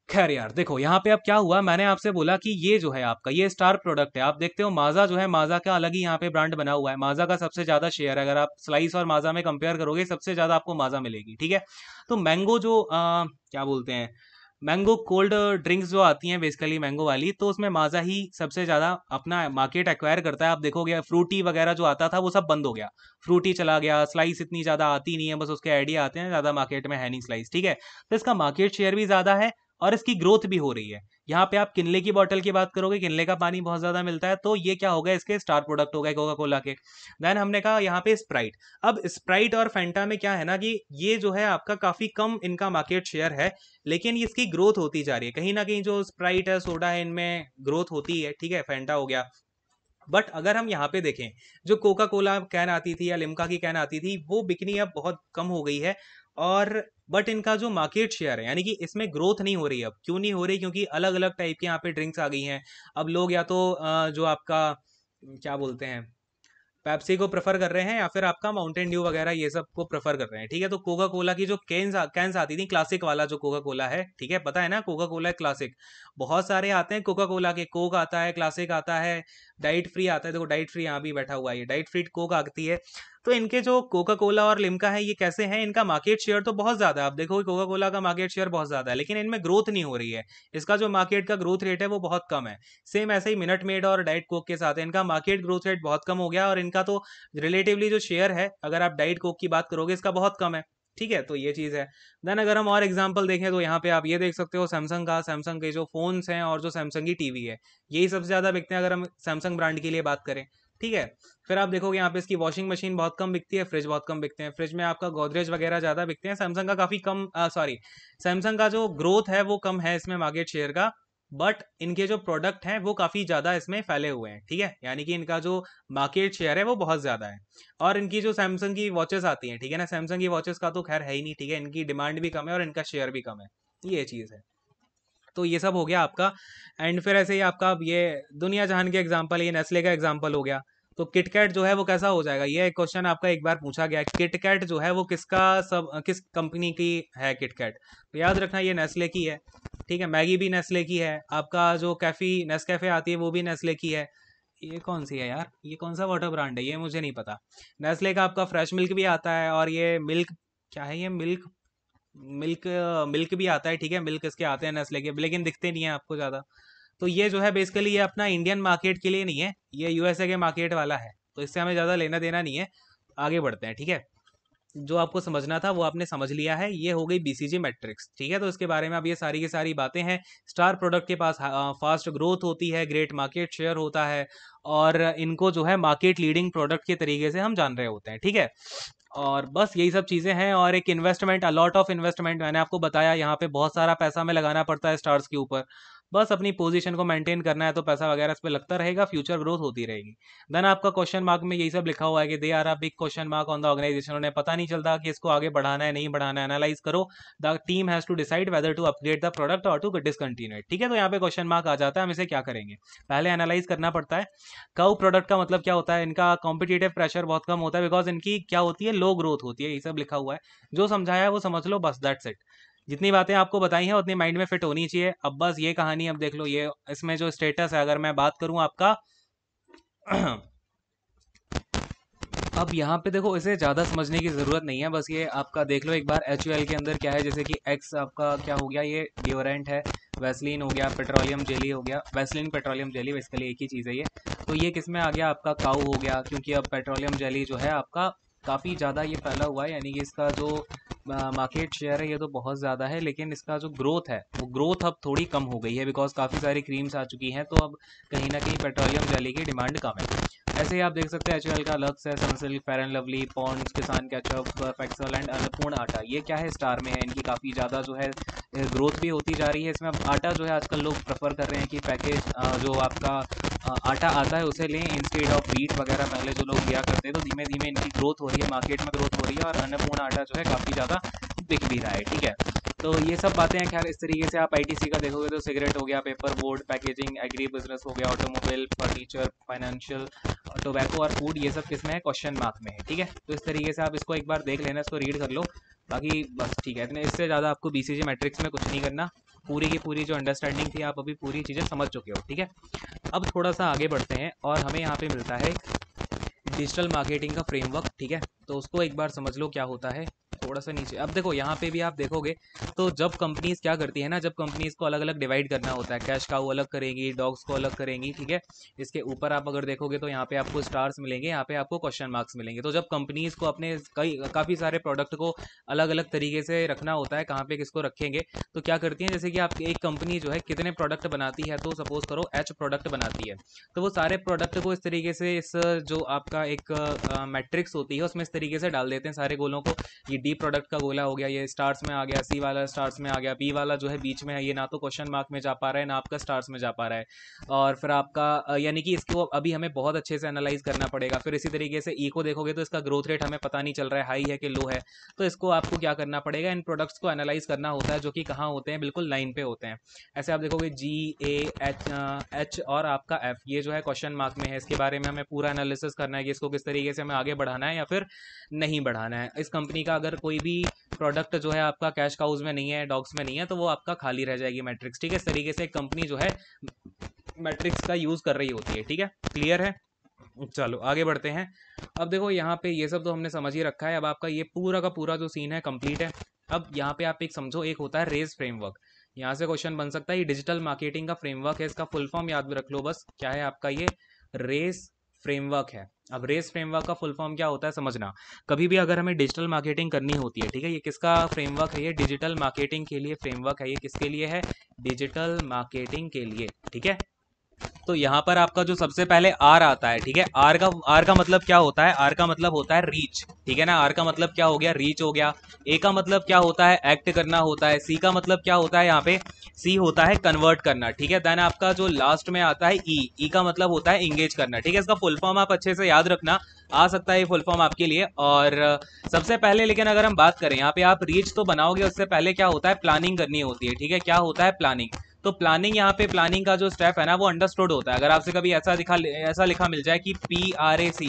खैर यार, देखो यहाँ पे अब क्या हुआ, मैंने आपसे बोला कि ये जो है आपका, ये स्टार प्रोडक्ट है। आप देखते हो माजा जो है, माजा का अलग ही यहाँ पे ब्रांड बना हुआ है। माजा का सबसे ज्यादा शेयर है, अगर आप स्लाइस और माजा में कंपेयर करोगे, सबसे ज्यादा आपको माजा मिलेगी। ठीक है, तो मैंगो जो क्या बोलते हैं, मैंगो कोल्ड ड्रिंक्स जो आती हैं बेसिकली मैंगो वाली, तो उसमें माजा ही सबसे ज्यादा अपना मार्केट एक्वायर करता है। आप देखोगे फ्रूटी वगैरह जो आता था वो सब बंद हो गया, फ्रूटी चला गया, स्लाइस इतनी ज्यादा आती नहीं है, बस उसके आइडिया आते हैं, ज्यादा मार्केट में है नहीं स्लाइस। ठीक है, तो इसका मार्केट शेयर भी ज्यादा है और इसकी ग्रोथ भी हो रही है। यहाँ पे आप किनले की बोतल की बात करोगे, किनले का पानी बहुत ज्यादा मिलता है, तो ये क्या हो गया, इसके स्टार प्रोडक्ट हो गए कोका कोला के। देन हमने कहा यहाँ पे स्प्राइट। अब स्प्राइट और फैंटा में क्या है ना, कि ये जो है आपका काफी कम इनका मार्केट शेयर है, लेकिन इसकी ग्रोथ होती जा रही है। कहीं ना कहीं जो स्प्राइट है, सोडा है, इनमें ग्रोथ होती है। ठीक है, फैंटा हो गया। बट अगर हम यहाँ पे देखें, जो कोका कोला कैन आती थी या लिम्का की कैन आती थी, वो बिकनी अब बहुत कम हो गई है। और बट इनका जो मार्केट शेयर है, यानी कि इसमें ग्रोथ नहीं हो रही। अब क्यों नहीं हो रही, क्योंकि अलग अलग टाइप के यहाँ पे ड्रिंक्स आ गई हैं। अब लोग या तो जो आपका क्या बोलते हैं, पेप्सी को प्रेफर कर रहे हैं, या फिर आपका माउंटेन ड्यू वगैरह ये सब को प्रेफर कर रहे हैं। ठीक है, तो कोका कोला की जो कैंस आती थी, क्लासिक वाला जो कोका कोला है, ठीक है, पता है ना, कोका कोला क्लासिक। बहुत सारे आते हैं कोका कोला के, कोक आता है, क्लासिक आता है, डाइट फ्री आता है। देखो डाइट फ्री यहाँ भी बैठा हुआ है, डाइट फ्री कोक आती है। तो इनके जो कोका कोला और लिम्का है ये कैसे हैं, इनका मार्केट शेयर तो बहुत ज़्यादा है। आप देखो कोका कोला का मार्केट शेयर बहुत ज़्यादा है, लेकिन इनमें ग्रोथ नहीं हो रही है। इसका जो मार्केट का ग्रोथ रेट है वो बहुत कम है। सेम ऐसे ही मिनट मेड और डाइट कोक के साथ है, इनका मार्केट ग्रोथ रेट बहुत कम हो गया और इनका तो रिलेटिवली जो शेयर है, अगर आप डाइट कोक की बात करोगे, इसका बहुत कम है। ठीक है, तो ये चीज़ है। देन अगर हम और एग्जांपल देखें तो यहाँ पे आप ये देख सकते हो सैमसंग का, सैमसंग के जो फोन्स हैं और जो सैमसंग की टीवी है, यही सबसे ज़्यादा बिकते हैं अगर हम सैमसंग ब्रांड की लिए बात करें। ठीक है, फिर आप देखोगे यहाँ पे इसकी वॉशिंग मशीन बहुत कम बिकती है, फ्रिज बहुत कम बिकते हैं। फ्रिज में आपका गोदरेज वगैरह ज़्यादा बिकते हैं, सैमसंग का काफ़ी कम, सॉरी, सैमसंग का जो ग्रोथ है वो कम है इसमें मार्केट शेयर का, बट इनके जो प्रोडक्ट हैं वो काफ़ी ज़्यादा इसमें फैले हुए हैं। ठीक है, यानी कि इनका जो मार्केट शेयर है वो बहुत ज़्यादा है। और इनकी जो सैमसंग की वॉचेस आती हैं, ठीक है ना, सैमसंग की वॉचेस का तो खैर है ही नहीं। ठीक है, इनकी डिमांड भी कम है और इनका शेयर भी कम है, ये चीज़ है। तो ये सब हो गया आपका। एंड फिर ऐसे ही आपका अब ये दुनिया जहान के एग्जांपल, ये नेस्ले का एग्जांपल हो गया। तो किटकैट जो है वो कैसा हो जाएगा, ये एक क्वेश्चन आपका एक बार पूछा गया, किटकैट जो है वो किसका, सब किस कंपनी की है किटकैट, तो याद रखना ये नेस्ले की है। ठीक है, मैगी भी नेस्ले की है, आपका जो कैफी नेस्कैफे आती है वो भी नेस्ले की है। ये कौन सी है यार, ये कौन सा वाटर ब्रांड है, ये मुझे नहीं पता। नेस्ले का आपका फ्रेश मिल्क भी आता है, और ये मिल्क, क्या है ये, मिल्क, मिल्क, मिल्क भी आता है। ठीक है, मिल्क इसके आते हैं नेस्ले के, लेकिन दिखते नहीं है आपको ज़्यादा। तो ये जो है बेसिकली ये अपना इंडियन मार्केट के लिए नहीं है, ये यूएसए के मार्केट वाला है, तो इससे हमें ज़्यादा लेना देना नहीं है। आगे बढ़ते हैं। ठीक है, जो आपको समझना था वो आपने समझ लिया है, ये हो गई बीसीजी मैट्रिक्स। ठीक है, तो इसके बारे में अब ये सारी की सारी बातें हैं। स्टार प्रोडक्ट के पास फास्ट ग्रोथ होती है, ग्रेट मार्केट शेयर होता है, और इनको जो है मार्केट लीडिंग प्रोडक्ट के तरीके से हम जान रहे होते हैं। ठीक है, और बस यही सब चीज़ें हैं। और एक इन्वेस्टमेंट, अलॉट ऑफ इन्वेस्टमेंट, मैंने आपको बताया यहाँ पे बहुत सारा पैसा हमें लगाना पड़ता है स्टार्स के ऊपर। बस अपनी पोजीशन को मेंटेन करना है तो पैसा वगैरह इस पे लगता रहेगा, फ्यूचर ग्रोथ होती रहेगी। देन आपका क्वेश्चन मार्क में यही सब लिखा हुआ है कि they are a big question mark on the organisation, उन्हें पता नहीं चलता कि इसको आगे बढ़ाना है नहीं बढ़ाना है। एनालाइज करो, the team has to decide whether to upgrade the product और टू डिसकंटिन्यू इट। ठीक है, तो यहाँ पे क्वेश्चन मार्क आ जाता है, हम इसे क्या करेंगे, पहले एनालाइज करना पड़ता है। काउ प्रोडक्ट का मतलब क्या होता है, इनका कॉम्पिटिटिव प्रेशर बहुत कम होता है, बिकॉज इनकी क्या होती है, लो ग्रोथ होती है। ये सब लिखा हुआ है, जो समझाया है वो समझ लो, बस दैट्स इट। जितनी बातें आपको बताई हैं उतनी माइंड में फिट होनी चाहिए। अब बस ये कहानी, अब देख लो ये इसमें जो स्टेटस है, अगर मैं बात करूं आपका अब यहाँ पे देखो, इसे ज़्यादा समझने की ज़रूरत नहीं है, बस ये आपका देख लो एक बार HUL के अंदर क्या है। जैसे कि एक्स आपका क्या हो गया, ये डिओरेंट है, वैसलीन हो गया, पेट्रोलियम जेली हो गया, वैसलीन पेट्रोलियम जेली बेसिकली एक ही चीज़ है ये। तो ये किस में आ गया, आपका काऊ हो गया, क्योंकि अब पेट्रोलियम जेली जो है आपका काफ़ी ज़्यादा ये फैला हुआ है, यानी कि इसका जो मार्केट शेयर है ये तो बहुत ज़्यादा है, लेकिन इसका जो ग्रोथ है वो ग्रोथ अब थोड़ी कम हो गई है, बिकॉज काफ़ी सारी क्रीम्स आ चुकी हैं, तो अब कहीं ना कहीं पेट्रोलियम जेली की डिमांड कम है। ऐसे ही आप देख सकते हैं HUL का लक्स है, Sunsilk, Fair and Lovely, Ponds, Kissan ketchup, Surf Excel and Annapurna atta, ये क्या है, स्टार में है। इनकी काफ़ी ज़्यादा जो है ग्रोथ भी होती जा रही है। इसमें अब आटा जो है आजकल लोग प्रेफर कर रहे हैं कि पैकेज जो आपका आटा आता है उसे लें इंस्टेड ऑफ व्हीट वगैरह, पहले जो लोग लिया करते हैं। तो धीमे धीमे इनकी ग्रोथ हो रही है, मार्केट में ग्रोथ हो रही है, और अन्नपूर्ण आटा जो है काफ़ी ज़्यादा बिक भी रहा है। ठीक है, तो ये सब बातें हैं। खैर इस तरीके से आप ITC का देखोगे तो सिगरेट हो गया, paper board, packaging, agri business हो गया, ऑटोमोबाइल, फर्नीचर, फाइनेंशियल, टोबैको और फूड, ये सब किस में है, क्वेश्चन मार्क में है। ठीक है, तो इस तरीके से आप इसको एक बार देख लेना, इसको रीड कर लो, बाकी बस ठीक है। इतने, इससे ज़्यादा आपको BCG मैट्रिक्स में कुछ नहीं करना। पूरी की पूरी जो अंडरस्टैंडिंग थी आप अभी पूरी चीज़ें समझ चुके हो। ठीक है, अब थोड़ा सा आगे बढ़ते हैं और हमें यहाँ पे मिलता है डिजिटल मार्केटिंग का फ्रेमवर्क। ठीक है, तो उसको एक बार समझ लो क्या होता है। थोड़ा सा नीचे अब देखो, यहाँ पे भी आप देखोगे तो जब कंपनीज क्या करती है ना, जब कंपनीज को अलग अलग डिवाइड करना होता है, कैश काऊ अलग करेंगी, डॉग्स को अलग करेंगी। ठीक है, इसके ऊपर आप अगर देखोगे तो यहाँ पे आपको स्टार्स मिलेंगे, यहाँ पे आपको क्वेश्चन मार्क्स मिलेंगे। तो जब कंपनीज को अपने काफ़ी सारे प्रोडक्ट को अलग अलग तरीके से रखना होता है, कहाँ पे किसको रखेंगे, तो क्या करती हैं, जैसे कि आप एक कंपनी जो है कितने प्रोडक्ट बनाती है, तो सपोज करो H प्रोडक्ट बनाती है, तो वो सारे प्रोडक्ट को इस तरीके से, इस जो आपका एक मैट्रिक्स होती है उसमें इस तरीके से डाल देते हैं सारे गोलों को। ये D प्रोडक्ट का गोला हो गया, ये स्टार्स में आ गया, C वाला स्टार्स में आ गया, B वाला जो है बीच में है, ये ना तो क्वेश्चन मार्क में जा पा रहा है ना आपका स्टार्स में जा पा रहा है। और फिर आपका यानी कि इसको अभी हमें बहुत अच्छे से एनालाइज करना पड़ेगा। फिर इसी तरीके से E को देखोगे तो इसका ग्रोथ रेट हमें पता नहीं चल रहा है, हाई है कि लो है, तो इसको आपको क्या करना पड़ेगा, इन प्रोडक्ट्स को एनालाइज करना होता है, जो कि कहाँ होते हैं, बिल्कुल लाइन पे होते हैं। ऐसे आप देखोगे G, A, H और आपका F, ये जो है क्वेश्चन मार्क में है। इसके बारे में हमें पूरा एनालिसिस करना है कि इसको किस तरीके से हमें आगे बढ़ाना है या फिर नहीं बढ़ाना है। इस कंपनी का अगर कोई भी प्रोडक्ट जो है आपका कैश काउज में नहीं है, डॉग्स में नहीं है, तो वो आपका खाली रह जाएगी मैट्रिक्स। ठीक है, इस तरीके से एक कंपनी जो है मैट्रिक्स का यूज़ कर रही होती है। ठीक है, क्लियर है। चलो आगे बढ़ते हैं। अब देखो यहाँ पे ये सब तो हमने समझ ही रखा है। अब आपका ये पूरा का पूरा जो सीन है कंप्लीट है। अब यहाँ पे आप एक समझो, एक होता है रेस फ्रेमवर्क। यहाँ से क्वेश्चन बन सकता है, ये डिजिटल मार्केटिंग का फ्रेमवर्क है, इसका फुल फॉर्म याद रख लो बस, क्या है आपका ये रेस फ्रेमवर्क है। अब रेस फ्रेमवर्क का फुल फॉर्म क्या होता है समझना। कभी भी अगर हमें डिजिटल मार्केटिंग करनी होती है, ठीक है, ये किसका फ्रेमवर्क है, ये डिजिटल मार्केटिंग के लिए फ्रेमवर्क है। ये किसके लिए है, डिजिटल मार्केटिंग के लिए, ठीक है। तो यहाँ पर आपका जो सबसे पहले आर आता है, ठीक है, आर का मतलब क्या होता है, आर का मतलब होता है रीच, ठीक है ना। आर का मतलब क्या हो गया, रीच हो गया। ए का मतलब क्या होता है, एक्ट करना होता है। सी का मतलब क्या होता है, यहाँ पे सी होता है कन्वर्ट करना, ठीक है। देन आपका जो लास्ट में आता है ई का मतलब होता है इंगेज करना, ठीक है। इसका फुल फॉर्म आप अच्छे से याद रखना, आ सकता है ये फुल फॉर्म आपके लिए। और सबसे पहले लेकिन अगर हम बात करें, यहाँ पे आप रीच तो बनाओगे, उससे पहले क्या होता है, प्लानिंग करनी होती है, ठीक है। क्या होता है, प्लानिंग। तो प्लानिंग, यहाँ पे प्लानिंग का जो स्टेप है ना वो अंडरस्टूड होता है। अगर आपसे कभी ऐसा लिखा मिल जाए कि PRACE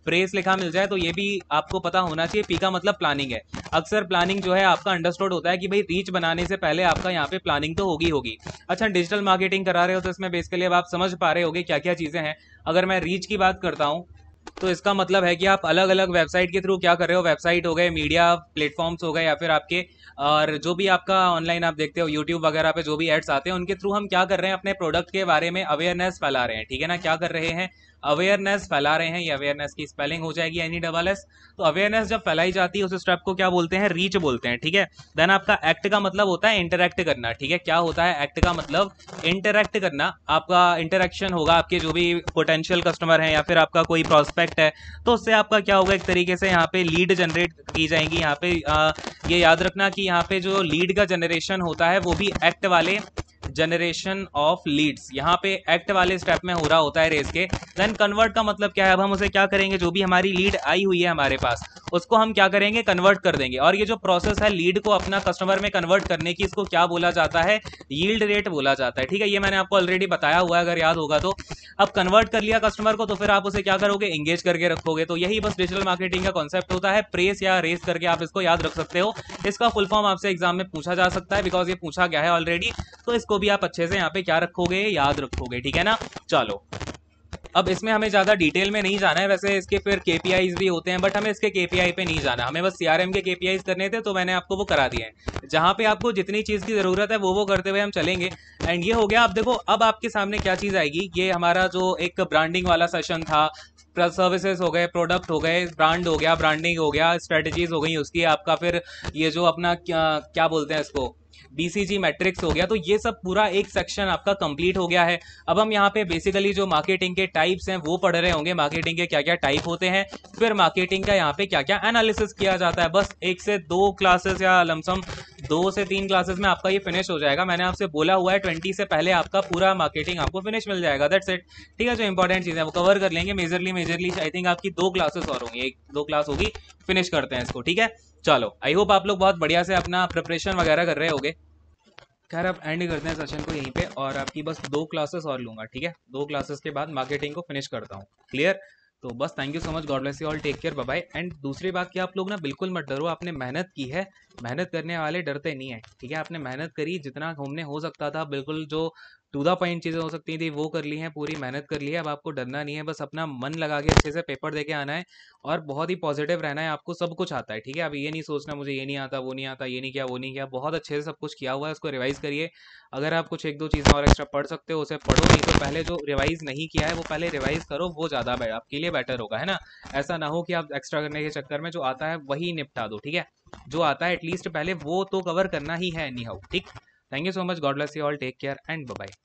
प्रेस लिखा मिल जाए, तो ये भी आपको पता होना चाहिए, पी का मतलब प्लानिंग है। अक्सर प्लानिंग जो है आपका अंडरस्टूड होता है कि भाई रीच बनाने से पहले आपका यहाँ पे प्लानिंग तो होगी। अच्छा, डिजिटल मार्केटिंग करा रहे हो तो इसमें बेसिकली अब आप समझ पा रहे होगे क्या क्या चीजें हैं। अगर मैं रीच की बात करता हूँ, तो इसका मतलब है कि आप अलग अलग वेबसाइट के थ्रू क्या कर रहे हो, वेबसाइट हो गए, मीडिया प्लेटफॉर्म्स हो गए, या फिर आपके और जो भी आपका ऑनलाइन आप देखते हो यूट्यूब वगैरह पे जो भी एड्स आते हैं, उनके थ्रू हम क्या कर रहे हैं, अपने प्रोडक्ट के बारे में अवेयरनेस फैला रहे हैं, ठीक है ना। क्या कर रहे हैं, अवेयरनेस फैला रहे हैं। ये अवेयरनेस की स्पेलिंग हो जाएगी NESS। तो अवेयरनेस जब फैलाई जाती है उस स्टेप को क्या बोलते हैं, रीच बोलते हैं, ठीक है। देन आपका एक्ट का मतलब होता है इंटरेक्ट करना, ठीक है। क्या होता है एक्ट का मतलब, इंटरेक्ट करना। आपका इंटरेक्शन होगा, आपके जो भी पोटेंशियल कस्टमर हैं या फिर आपका कोई प्रोस्पेक्ट है, तो उससे आपका क्या होगा, एक तरीके से यहाँ पे लीड जनरेट की जाएंगी। यहाँ पे ये याद रखना कि यहाँ पे जो लीड का जनरेशन होता है वो भी एक्ट वाले जनरेशन ऑफ लीड्स, यहाँ पे एक्ट वाले स्टेप में हो रहा होता है रेस के। देन कन्वर्ट का मतलब क्या है, अब हम उसे क्या करेंगे, जो भी हमारी लीड आई हुई है हमारे पास, उसको हम क्या करेंगे, कन्वर्ट कर देंगे। और ये जो प्रोसेस है लीड को अपना कस्टमर में कन्वर्ट करने की, इसको क्या बोला जाता है, यील्ड रेट बोला जाता है, ठीक है। ये मैंने आपको ऑलरेडी बताया हुआ है अगर याद होगा तो। अब कन्वर्ट कर लिया कस्टमर को, तो फिर आप उसे क्या करोगे, एंगेज करके रखोगे। तो यही बस डिजिटल मार्केटिंग का कॉन्सेप्ट होता है, प्रेस या रेस करके आप इसको याद रख सकते हो। इसका फुल फॉर्म आपसे एग्जाम में पूछा जा सकता है, बिकॉज ये पूछा गया है ऑलरेडी। तो इसको भी आप अच्छे से यहाँ पे क्या रखोगे, याद रखोगे, ठीक है ना। चलो, अब इसमें हमें ज़्यादा डिटेल में नहीं जाना है, वैसे इसके फिर KPIs भी होते हैं, बट हमें इसके KPI पे नहीं जाना, हमें बस CRM के KPIs करने थे, तो मैंने आपको वो करा दिए हैं। जहाँ पे आपको जितनी चीज़ की ज़रूरत है वो करते हुए हम चलेंगे। एंड ये हो गया। अब देखो, अब आपके सामने क्या चीज़ आएगी, ये हमारा जो एक ब्रांडिंग वाला सेशन था, सर्विसेज हो गए, प्रोडक्ट हो गए, ब्रांड हो गया, ब्रांडिंग हो गया, स्ट्रेटजीज हो गई उसकी, आपका फिर ये जो अपना क्या बोलते हैं इसको, BCG मैट्रिक्स हो गया। तो ये सब पूरा एक सेक्शन आपका कंप्लीट हो गया है। अब हम यहाँ पे बेसिकली जो मार्केटिंग के टाइप्स हैं वो पढ़ रहे होंगे, मार्केटिंग के क्या क्या टाइप होते हैं, फिर मार्केटिंग का यहाँ पे क्या क्या एनालिसिस किया जाता है। बस 1 से 2 क्लासेस या लमसम 2 से 3 क्लासेस में आपका ये फिनिश हो जाएगा। मैंने आपसे बोला हुआ है 20 से पहले आपका पूरा मार्केटिंग आपको फिनिश मिल जाएगा, दैट्स इट, ठीक है। जो इंपॉर्टेंट चीज़ है वो कवर कर लेंगे। मेजरली आई थिंक आपकी 2 क्लासेस और होंगी, 1-2 क्लास होगी, फिनिश करते हैं इसको, ठीक है। चलो, आई होप आप लोग बहुत बढ़िया से अपना प्रिपरेशन वगैरह कर रहे होगे। खैर, अब एंड करते हैं सेशन को यहीं पे, और आपकी बस 2 क्लासेस और लूंगा, ठीक है। 2 क्लासेस के बाद मार्केटिंग को फिनिश करता हूँ, क्लियर। तो बस thank you so much, God bless you all, take care, bye bye. And दूसरी बात कि आप लोग ना बिल्कुल मत डरो, आपने मेहनत की है, मेहनत करने वाले डरते नहीं है, ठीक है। आपने मेहनत करी, जितना घूमने हो सकता था, बिल्कुल जो टू द पॉइंट चीज़ें हो सकती थी वो कर ली हैं, पूरी मेहनत कर ली है। अब आपको डरना नहीं है, बस अपना मन लगा के अच्छे से पेपर दे के आना है, और बहुत ही पॉजिटिव रहना है। आपको सब कुछ आता है, ठीक है। अब ये नहीं सोचना मुझे ये नहीं आता, वो नहीं आता, ये नहीं किया, वो नहीं किया, बहुत अच्छे से सब कुछ किया हुआ है, उसको रिवाइज करिए। अगर आप कुछ 1-2 चीज़ें और एक्स्ट्रा पढ़ सकते हो उसे पढ़ो, नहीं तो पहले जो रिवाइज नहीं किया है वो पहले रिवाइज करो, वो ज़्यादा आपके लिए बेटर होगा, है ना। ऐसा ना हो कि आप एक्स्ट्रा करने के चक्कर में जो आता है वही निपटा दो, ठीक है। जो आता है एटलीस्ट पहले वो तो कवर करना ही है एनी हाउ, ठीक। Thank you so much, God bless you all, take care and bye bye.